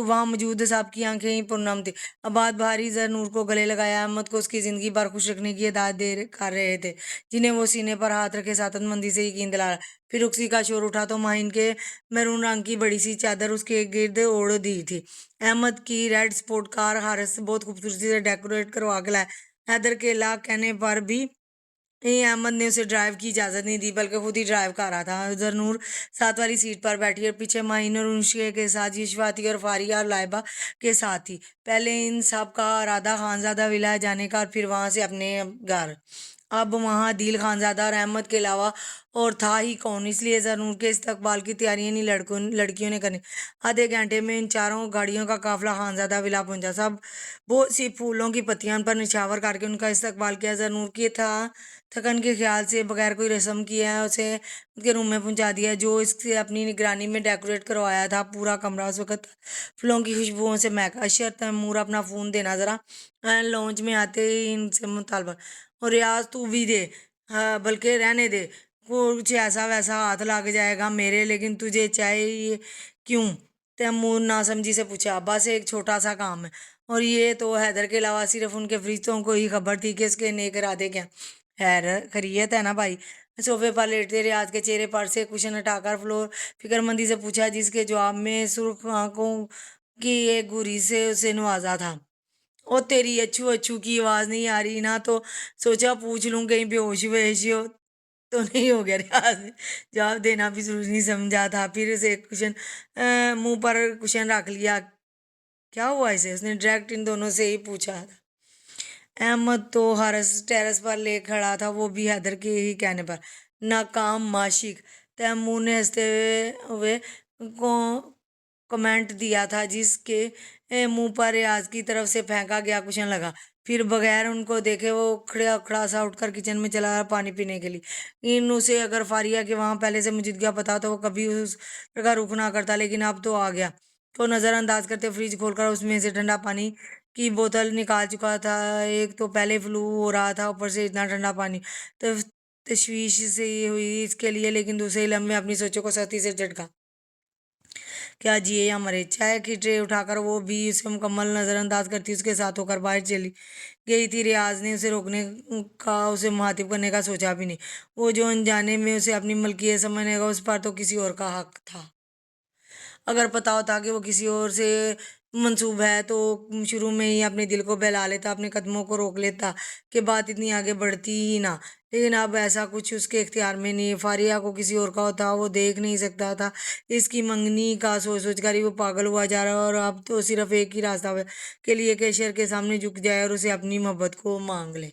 वहां मौजूद साहब की आंखें ही पुरनम थी। अब बात भारी जर नूर को गले लगाया, अहमद को उसकी जिंदगी भर खुश रखने की हिदायत कर रहे थे, जिन्हें वो सीने पर हाथ रखे साततमंदी से यकीन दिला रहा। फिर उसी का शोर उठा तो माहिन के मैरून रंग की बड़ी सी चादर उसके गिर्द ओढ़ दी थी। अहमद की रेड स्पोर्ट कार हारिस बहुत खूबसूरती से डेकोरेट करवा के लाया। हैदर के ला कहने पर भी अहमद ने उसे ड्राइव की इजाजत नहीं दी, बल्कि खुद ही ड्राइव कर रहा था। उधर नूर साथ वाली सीट पर बैठी और पीछे माहिन और उनके के साथ यशवाती और फारिया और लाइबा के साथ थी। पहले इन सब का इरादा खानजादा विला जाने का और फिर वहां से अपने घर। अब वहां दिल खानजादा और अहमद के अलावा और था ही कौन, इसलिए जरूर के इस्तकबाल की तैयारियां नहीं लड़कों लड़कियों ने करनी। आधे घंटे में इन चारों गाड़ियों का काफिला खानजादा विला पहुंचा। सब बहुत सी फूलों की पत्तियां उन पर निछावर करके उनका इस्तकबाल किया। जरूर के था थकन के ख्याल से बगैर कोई रस्म किया है उसे उसके रूम में पहुंचा दिया, जो इससे अपनी निगरानी में डेकोरेट करवाया था। पूरा कमरा उस वक्त फूलों की खुशबुओं से महका। अशर तैमूर अपना फोन देना जरा, लॉन्च में आते ही इनसे मुतालबा। और रियाज तू भी दे, हाँ बल्कि रहने दे, कुछ ऐसा वैसा हाथ लग जाएगा मेरे, लेकिन तुझे चाहिए क्यों? तैमूर नासमझी से पूछा। बस एक छोटा सा काम है। और ये तो हैदर के अलावा सिर्फ उनके फरिश्तों को ही खबर थी कि इसके नेक इरादे क्या। खैर खैरियत है ना भाई? सोफे पर लेटते रियाज के चेहरे पर से कुशन हटाकर फ्लोर फिक्रमंदी से पूछा, जिसके जवाब में सुर्ख आंखों की एक घुरी से उसे नवाजा था। ओ तेरी अच्छू अच्छू की आवाज नहीं आ रही ना, तो सोचा पूछ लूं कहीं बेहोश वेहोश हो तो नहीं हो गया। रियाज ने जवाब देना भी जरूरी नहीं समझा था। फिर उसे कुशन मुंह पर कुशन रख लिया। क्या हुआ इसे, उसने डायरेक्ट इन दोनों से ही पूछा था। अहमद तो हरस टेरेस पर ले खड़ा था, वो भी हैदर के ही कहने पर। नाकाम माशिक, तैमूर ने हंसते हुए को कमेंट दिया था, जिसके मुंह पर रियाज की तरफ से फेंका गया कुशन लगा। फिर बगैर उनको देखे वो खड़ा खड़ा सा उठकर किचन में चला गया पानी पीने के लिए। इन उसे अगर फारिया के वहां पहले से मौजूदगी पता तो वो कभी उस का रुख ना करता, लेकिन अब तो आ गया। तो नजरअंदाज करते फ्रिज खोलकर उसमें से ठंडा पानी की बोतल निकाल चुका था। एक तो पहले फ्लू हो रहा था, ऊपर से इतना ठंडा पानी, तो तशवीश से ये हुई इसके लिए, लेकिन दूसरे लम्हे अपनी सोचों को सख्ती से झटका। क्या जिए या मरे? चाय की ट्रे उठाकर वो भी उसे मुकम्मल नजरअंदाज करती उसके साथ होकर बाहर चली गई थी। रियाज ने उसे रोकने का, उसे मुखातिब करने का सोचा भी नहीं। वो जो अनजाने में उसे अपनी मलकियत समझने का, उस पर तो किसी और का हक था। अगर पता होता कि वो किसी और से मंसूब है तो शुरू में ही अपने दिल को बहला लेता, अपने कदमों को रोक लेता कि बात इतनी आगे बढ़ती ही ना। लेकिन अब ऐसा कुछ उसके इख्तियार में नहीं। फारिया को किसी और का होता वो देख नहीं सकता था। इसकी मंगनी का सोच सोच कर ही वो पागल हुआ जा रहा, और अब तो सिर्फ एक ही रास्ता के लिए कि शेर के सामने झुक जाए और उसे अपनी मोहब्बत को मांग ले।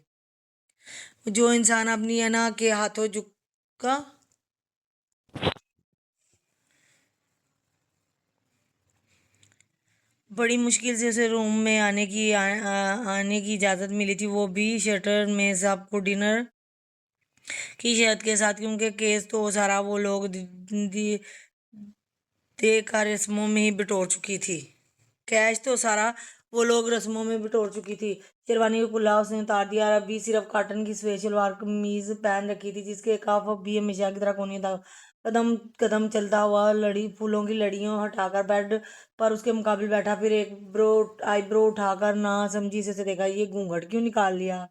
जो इंसान अपनी अना के हाथों झुका, बड़ी मुश्किल से उसे रूम में आने की इजाज़त मिली थी, वो भी शटर में सबको डिनर की शर्त के साथ, क्योंकि केस तो सारा वो लोग देकर रस्मों में ही बिटोर चुकी थी। कैश तो सारा वो लोग रस्मों में बिटोर चुकी थी। शेरवानी को कुल्ला उसने उतार दिया और अभी सिर्फ कॉटन की सलवार कमीज पहन रखी थी, जिसके काफ भी हमेशा की तरह कोनी था। कदम कदम चलता हुआ लड़ी फूलों की लड़ियों हटाकर बेड पर उसके मुकाबले बैठा। फिर एक आईब्रो उठाकर ना समझी से उसे देखा। ये घूंघट क्यों निकाल लिया?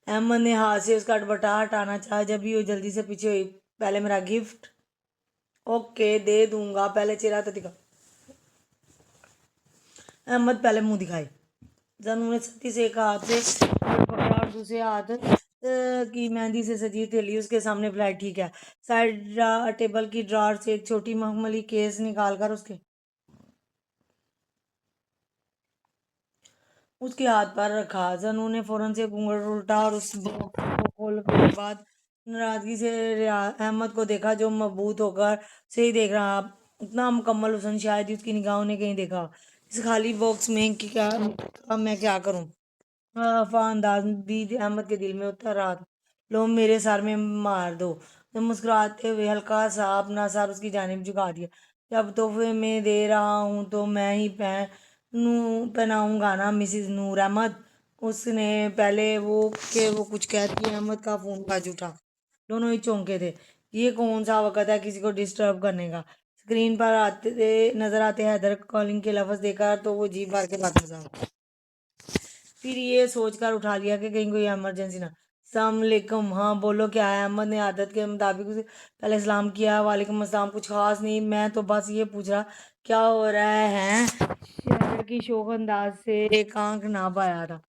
अहमद ने हाथ से उसका दुपट्टा हटाना चाहा, जब भी वो जल्दी से पीछे हुई। पहले मेरा गिफ्ट। ओके दे दूंगा, पहले चेहरा तो दिखा। अहमद पहले मुंह दिखाए। जानू ने सख्ती से एक हाथ से पकड़ा और दूसरे हाथ की मेहंदी से सजी थैली उसके सामने फैलाई। ठीक है। साइड टेबल की ड्रॉर से एक छोटी मखमली केस निकालकर उसके उसके हाथ पर रखा। जानू ने फौरन से घूंघट उल्टा और उस बॉक्स को खोलने के बाद नाराजगी से अहमद को देखा, जो मबूत होकर से ही देख रहा। उतना मुकम्मल हुस्न शायद ही उसकी निगाहों ने कहीं देखा। इस खाली बॉक्स में क्या, अब मैं क्या करूं? अफवाह अंदाज भी अहमद के दिल में उतर रहा था। लो मेरे सर में मार दो। तो मुस्कुराते हुए हल्का सा अपना सर उसकी जानिब झुका दिया। जब तोहफे में दे रहा हूँ तो मैं ही पहनाऊंगा ना मिसिज नूर अहमद। उसने पहले वो कुछ कहती, अहमद का फोन बाज उठा। दोनों ही चौंके थे। ये कौन सा वक्त है किसी को डिस्टर्ब करने का? स्क्रीन पर नजर आते हैदर कॉलिंग के लफ्ज देखकर तो वो जी भर के बात था। फिर ये सोचकर उठा लिया कि कहीं कोई इमरजेंसी ना। सलामकुम, हाँ बोलो क्या है? अहमद ने आदत के मुताबिक उसे पहले सलाम किया। वालेकुम अस्सलाम, कुछ खास नहीं, मैं तो बस ये पूछ रहा क्या हो रहा है। शहर की शोक अंदाज से एक आंख ना पाया था।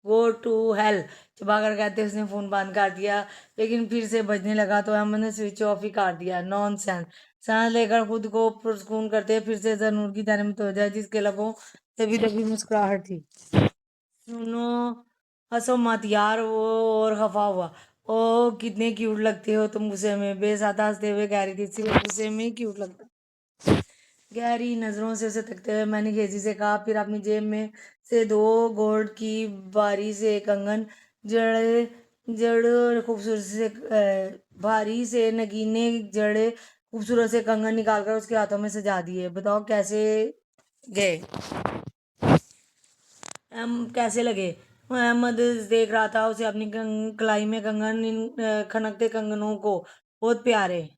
गो टू हेल, चबाकर कहते उसने फोन बंद कर दिया, लेकिन फिर से बजने लगा तो अहमद ने स्विच ऑफ ही कर दिया। Non sense. सांस लेकर खुद को पुरस्कून करते फिर से जरूर की जाने में तो जाए, जिसके लबों दबी दबी मुस्कुराहट थी। सुनो, हंसो मत यार, वो और खफा हुआ। ओ कितने क्यूट लगते हो तुम गुस्से में, बेसाता हंसते हुए कह रही थी, सिर्फ गुस्से में ही क्यूट लगता। गहरी नजरों से उसे तकते हुए मैंने खेजी से कहा, फिर अपनी जेब में से दो गोल्ड की बारी से एक कंगन, जड़े जड़ खूबसूरत से भारी से नगीने जड़े खूबसूरत से कंगन निकालकर उसके हाथों में सजा दिए। बताओ कैसे गए, हम कैसे लगे? अहमद देख रहा था उसे अपनी कलाई में कंगन, खनकते कंगनों को, बहुत प्यारे।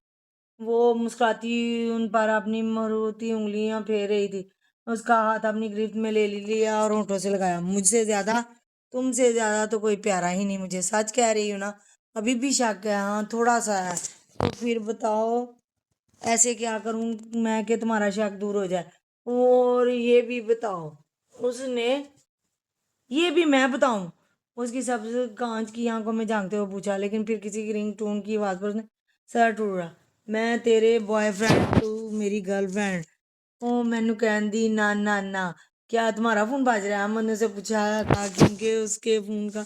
वो मुस्कुराती उन पर अपनी मरोती उंगलियां फेर रही थी। उसका हाथ अपनी गिरफ्त में ले लिया और होठों से लगाया। मुझसे ज्यादा, तुमसे ज्यादा तो कोई प्यारा ही नहीं मुझे, सच कह रही हूँ ना। अभी भी शक है? हाँ, थोड़ा सा है। तो फिर बताओ ऐसे क्या करूं मैं कि तुम्हारा शक दूर हो जाए? और ये भी बताओ, उसने, ये भी मैं बताऊं? उसकी सबसे कांच की आंखों में झांकते हुए पूछा, लेकिन फिर किसी की रिंग टोन की आवाज पर उसने सर टूटा। मैं तेरे बॉयफ्रेंड, तू मेरी गर्लफ्रेंड। ओ मैनू कहती ना ना ना। क्या तुम्हारा फोन बाज रहा है? अमन ने उसे पूछा था, क्योंकि उसके फोन का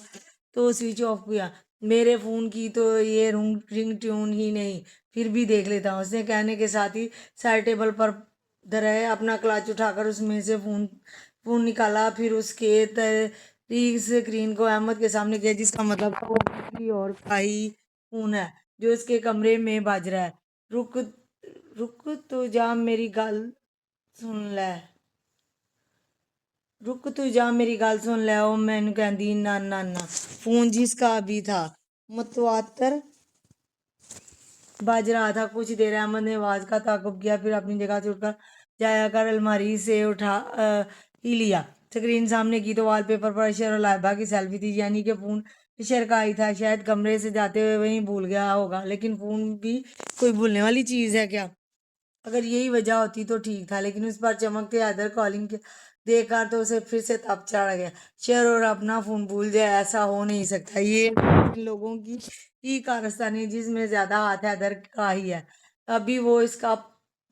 तो स्विच ऑफ किया। मेरे फोन की तो ये रिंग ट्यून ही नहीं, फिर भी देख लेता हूँ, उसने कहने के साथ ही साइड टेबल पर धरे अपना क्लच उठाकर उसमें से फोन फोन निकाला, फिर उसके तरीक स्क्रीन को अहमद के सामने किया, जिसका मतलब था वो किसी और का ही फोन है जो इसके कमरे में बज रहा है। रुक, रुक तो जा मेरी गल सुन ले, रुक तू जा मेरी गल सुन ले। ओ मैनू कहंदी ना ना ना। फोन जिसका भी था मतवातर बज रहा था। कुछ देर अहमद ने आवाज का ताकुब किया, फिर अपनी जगह से उठकर जाया कर अलमारी से उठा ही लिया। स्क्रीन सामने की तो वॉलपेपर पर अशर और लाइबा की सेल्फी थी, यानी कि फोन अशर का ही था। शायद कमरे से जाते हुए वहीं भूल गया होगा, लेकिन फोन भी कोई भूलने वाली चीज है क्या? अगर यही वजह होती तो ठीक था, लेकिन उस पर चमकते अदर कॉलिंग के देखकर तो उसे फिर से तप चढ़ गया। शेर और अपना फोन भूल जाए, ऐसा हो नहीं सकता। ये इन लोगों की ही कारस्तानी, जिसमें ज्यादा हाथ है अदर का ही है। अभी वो इसका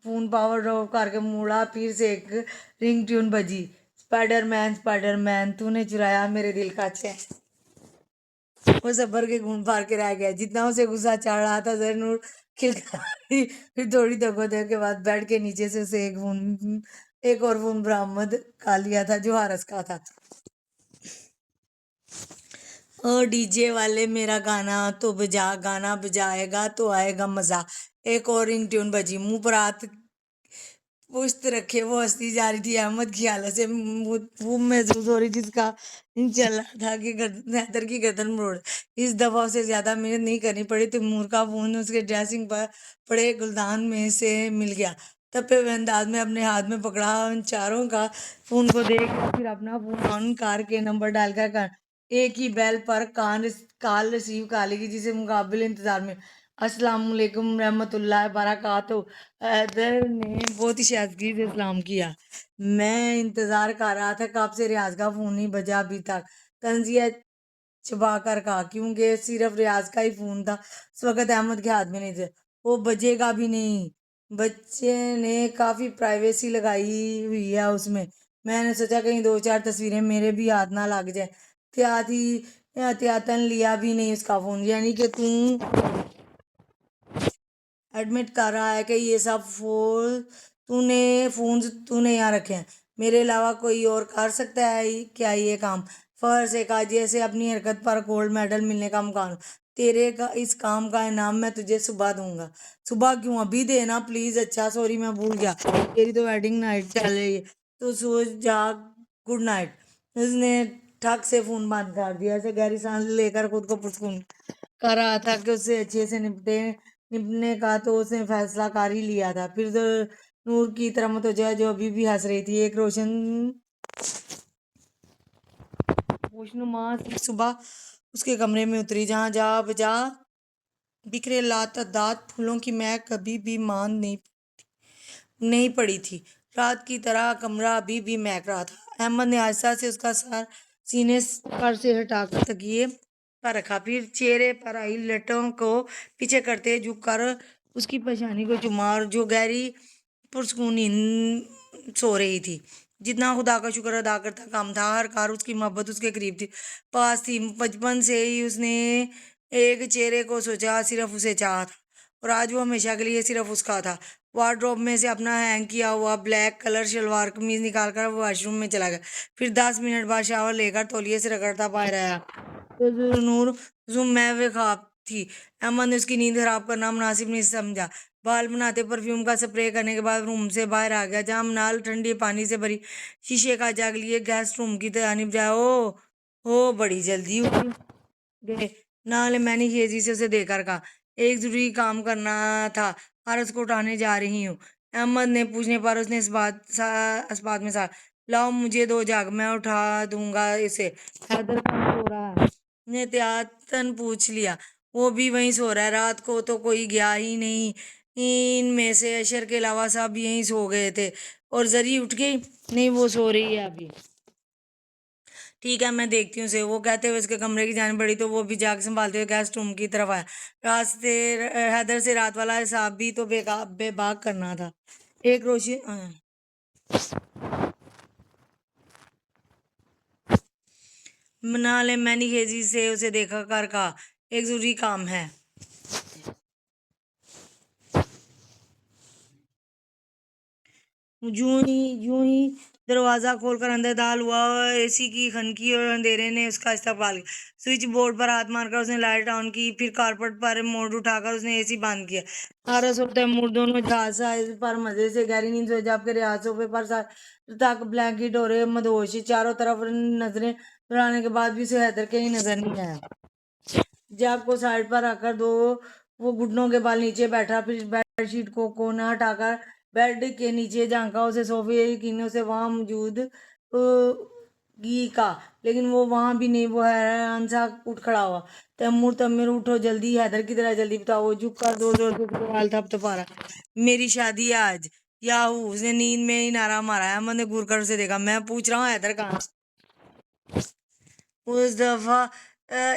फोन पावर ऑफ करके मुड़ा, फिर से एक रिंग ट्यून बजी। स्पाइडरमैन स्पाइडरमैन, तूने चुराया मेरे दिल का चैन। वो सबर के घूम फार के रह गया। जितना उसे गुस्सा चढ़ रहा था, जरूर खिलखिलाती। फिर थोड़ी देर के बाद बेड के नीचे से उसे एक और फोन बरामद कर लिया था, जो हारस का था। ओ डीजे वाले मेरा गाना तो बजा, गाना बजाएगा तो आएगा मजा। एक और रिंग ट्यून बजी। मुंह पर हाथ पुश्त रखे वो हंसती जा रही थी। अहमद की हालत से वो महसूस हो रही थी, जिसका चल रहा था कि हैदर की गर्दन मरोड़। इस दफा उसे ज्यादा मेहनत नहीं करनी पड़ी। तैमूर का फोन उसके ड्रेसिंग पर पड़े गुलदान में से मिल गया। तपे हुए अंदाज में अपने हाथ में पकड़ा उन चारों का फोन को देख, फिर अपना फोन ऑन करके नंबर डायल कर एक ही बेल पर कॉल रिसीव कर लेगी, जिसे मुकाबिल इंतजार में अस्सलाम वालेकुम रहमतुल्लाह बरकातो। हैदर ने बहुत ही शादगी से सलाम किया। मैं इंतजार कर रहा था कब से रियाज का फोन नहीं बजा अभी तक, तंजिया चबा कर कहा, क्योंकि सिर्फ रियाज का ही फोन था उस वक्त अहमद के हाथ में नहीं थे। वो बजेगा भी नहीं। बच्चे ने काफी प्राइवेसी लगाई हुई है उसमें। मैंने सोचा कहीं दो चार तस्वीरें मेरे भी हाथ ना लग जाए। एहतियातन लिया भी नहीं उसका फोन। यानी कि तू एडमिट कर रहा है कि ये सब तूने यहाँ रखे हैं? मेरे अलावा कोई और कर सकता है क्या ये काम? फर्ज एक आज जैसे अपनी हरकत पर गोल्ड मेडल मिलने का मुकाम। तेरे का इस काम का इनाम मैं तुझे सुबह दूंगा। सुबह क्यों? अभी देना प्लीज। अच्छा सॉरी, मैं भूल गया, तेरी तो वेडिंग नाइट चल रही है, तो सो जा। Good night. उसने ठक से फोन बंद कर दिया। ऐसे गहरी सांस लेकर खुद को पुरस्कून कर रहा था कि उससे अच्छे से निपटने का तो उसने फैसला कर ही लिया था। फिर तो नूर की तरह मुतवज्जो, जो अभी भी हंस रही थी, एक रोशनुमा सी सुबह उसके कमरे में उतरी, जहां जा बजा बिखरे लातादात फूलों की महक कभी भी मान नहीं पड़ी थी। रात की तरह कमरा अभी भी महक रहा था। अहमद ने आहिस्ता से उसका सर सीने पर से हटाकर तकिए पर रखा, फिर चेहरे पर आई लटों को पीछे करते झुक कर उसकी पेशानी को चुमा, और जो गहरी पुरस्कून नींद सो रही थी। जितना खुदा का शुक्र अदा करता कम था। हर कार उसकी मोहब्बत उसके करीब थी, पास थी। बचपन से ही उसने एक चेहरे को सोचा सिर्फ उसे चाहा था और आज वो हमेशा के लिए सिर्फ उसका था। वार्डरोब में से अपना हैंग किया हुआ ब्लैक कलर शलवार कमीज निकालकर वो वॉशरूम में चला गया। फिर 10 मिनट बाद शावर लेकर तौलिए से रगड़ता बाहर आया तो नूर जुम मैं वे ख्वाब थी। अहमद ने उसकी नींद खराब करना मुनासिब नहीं समझा। बाल बनाते परफ्यूम का स्प्रे करने के बाद रूम से बाहर आ गया जहां मनाल ठंडे पानी से भरी शीशे का जग लिए गेस्ट रूम की तरफ जाए। ओ बड़ी जल्दी उठी गए। नाले मैंने खेजी से उसे देखकर कहा, एक जरूरी काम करना था, फारस को उठाने जा रही हूँ। अहमद ने पूछने पर उसने इस बात में सा लाओ मुझे दो जाग मैं उठा दूंगा इसे। हैदर कहाँ सो रहा है? ने एहतियातन पूछ लिया। वो भी वहीं सो रहा है, रात को तो कोई गया ही नहीं। इनमें से अशर के अलावा सब यहीं सो गए थे। और जरी उठ गई? नहीं, वो सो रही है अभी। ठीक है, मैं देखती हूँ उसे, वो कहते हुए उसके कमरे की जान बढ़ी तो वो भी जाग संभालते हुए गेस्ट रूम की तरफ आया। रास्ते हैदर से रात वाला हिसाब भी तो बेबाक करना था। एक रोशी मना ले मैंने खेजी से उसे देखा कर कहा, एक जरूरी काम है। यूं ही दरवाजा खोलकर अंदर दाल हुआ और एसी की खनकी और अंधेरे ने उसका इस्तकबाल किया। स्विच बोर्ड पर हाथ मारकर उसने लाइट ऑन की, फिर कारपेट पर मोड़ उठाकर उसने एसी बंद किया। सारा सोते मुड़ दोनों झांसा इस पर मजे से गहरी नींद सो जबकि रियाज सोफे पर सर तक ब्लैंकेट हो रहे मदहोशी चारों तरफ नजरें दौड़ाने के बाद भी उसे हैदर कहीं नजर नहीं आया। जैक को साइड पर रखकर वो घुटनों के बल नीचे बैठा, फिर बेडशीट को कोना हटाकर बेड के नीचे झांका। उसे सोफे यकीनों से वहां मौजूद घी का, लेकिन वो वहां भी नहीं। वो हैरान सा उठ खड़ा हुआ। तैमूर उठो जल्दी, हैदर की तरह जल्दी बताओ। वो झुक कर जोर जोर से उसके बाल थपथपा रहा। मेरी शादी है आज। याहू, उसने नींद में ही नारा मारा। अहमद ने घूर कर उसे देखा। मैं पूछ रहा हूँ हैदर कहाँ? उस दफा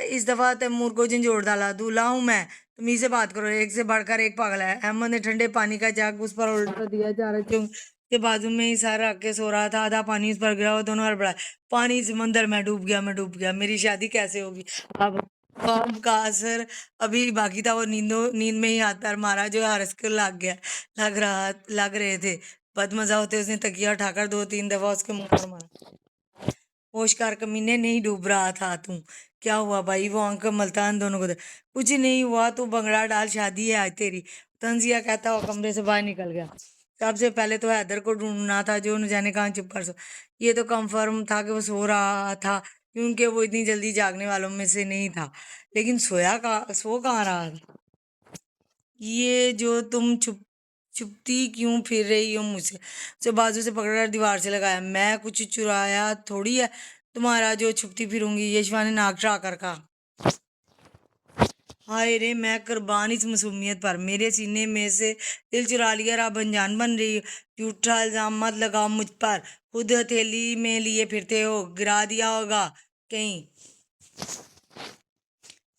इस दफा तैमूर को झंझोड़ डाला। दूल्हा हूं मैं, तुम से बात करो। एक से बढ़कर एक पागल है। अहमद ने ठंडे पानी का जग उस पर उल्टा दिया। चारा चुंग के बाजू में ही सर रख के सो रहा था। आधा पानी उस पर गिरा। वो दोनों हड़बड़ाए। पानी समंदर में डूब गया, मैं डूब गया। मेरी शादी कैसे होगी अब? ख्वाब का असर अभी बाकी था। वो नींद में ही हाथ पैर मारा जो हरस को लग रहे थे। बदमजा होते उसने तकिया उठाकर 2-3 दफा उसके मुंह पर मारा। होशकार कमीने, नहीं डूब रहा था तू? क्या हुआ भाई? वो आंख मल्तान दोनों को कुछ नहीं हुआ, तू भंगड़ा डाल, शादी है आज तेरी। तंजिया कहता हुआ कमरे से बाहर निकल गया। सबसे पहले तो हैदर को ढूंढना था जो न जाने कहाँ चुप कर सो। ये तो कंफर्म था कि वो सो रहा था क्योंकि वो इतनी जल्दी जागने वालों में से नहीं था। लेकिन सो कहाँ रहा था? ये जो तुम चुपती क्यों फिर रही हो मुझसे? उसे बाजू से पकड़कर दीवार से लगाया। मैं कुछ चुराया थोड़ी है तुम्हारा जो छुपती फिरूंगी, यशवा ने नाक कर कहा। हाय रे, मैं कुर्बान इस मासूमियत पर। मेरे सीने में से दिल चुरा लिया और अब अनजान बन रही हो। झूठा इल्जाम मत लगाओ मुझ पर। खुद हथेली में लिए फिरते हो, गिरा दिया होगा कहीं।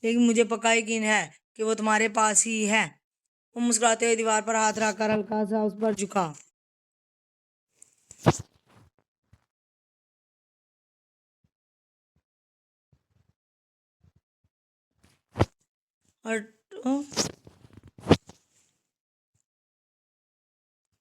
लेकिन मुझे पक्का यकीन है कि वो तुम्हारे पास ही है। वो मुस्कुराते हुए दीवार पर हाथ रखकर हल्का सा उस पर झुका। और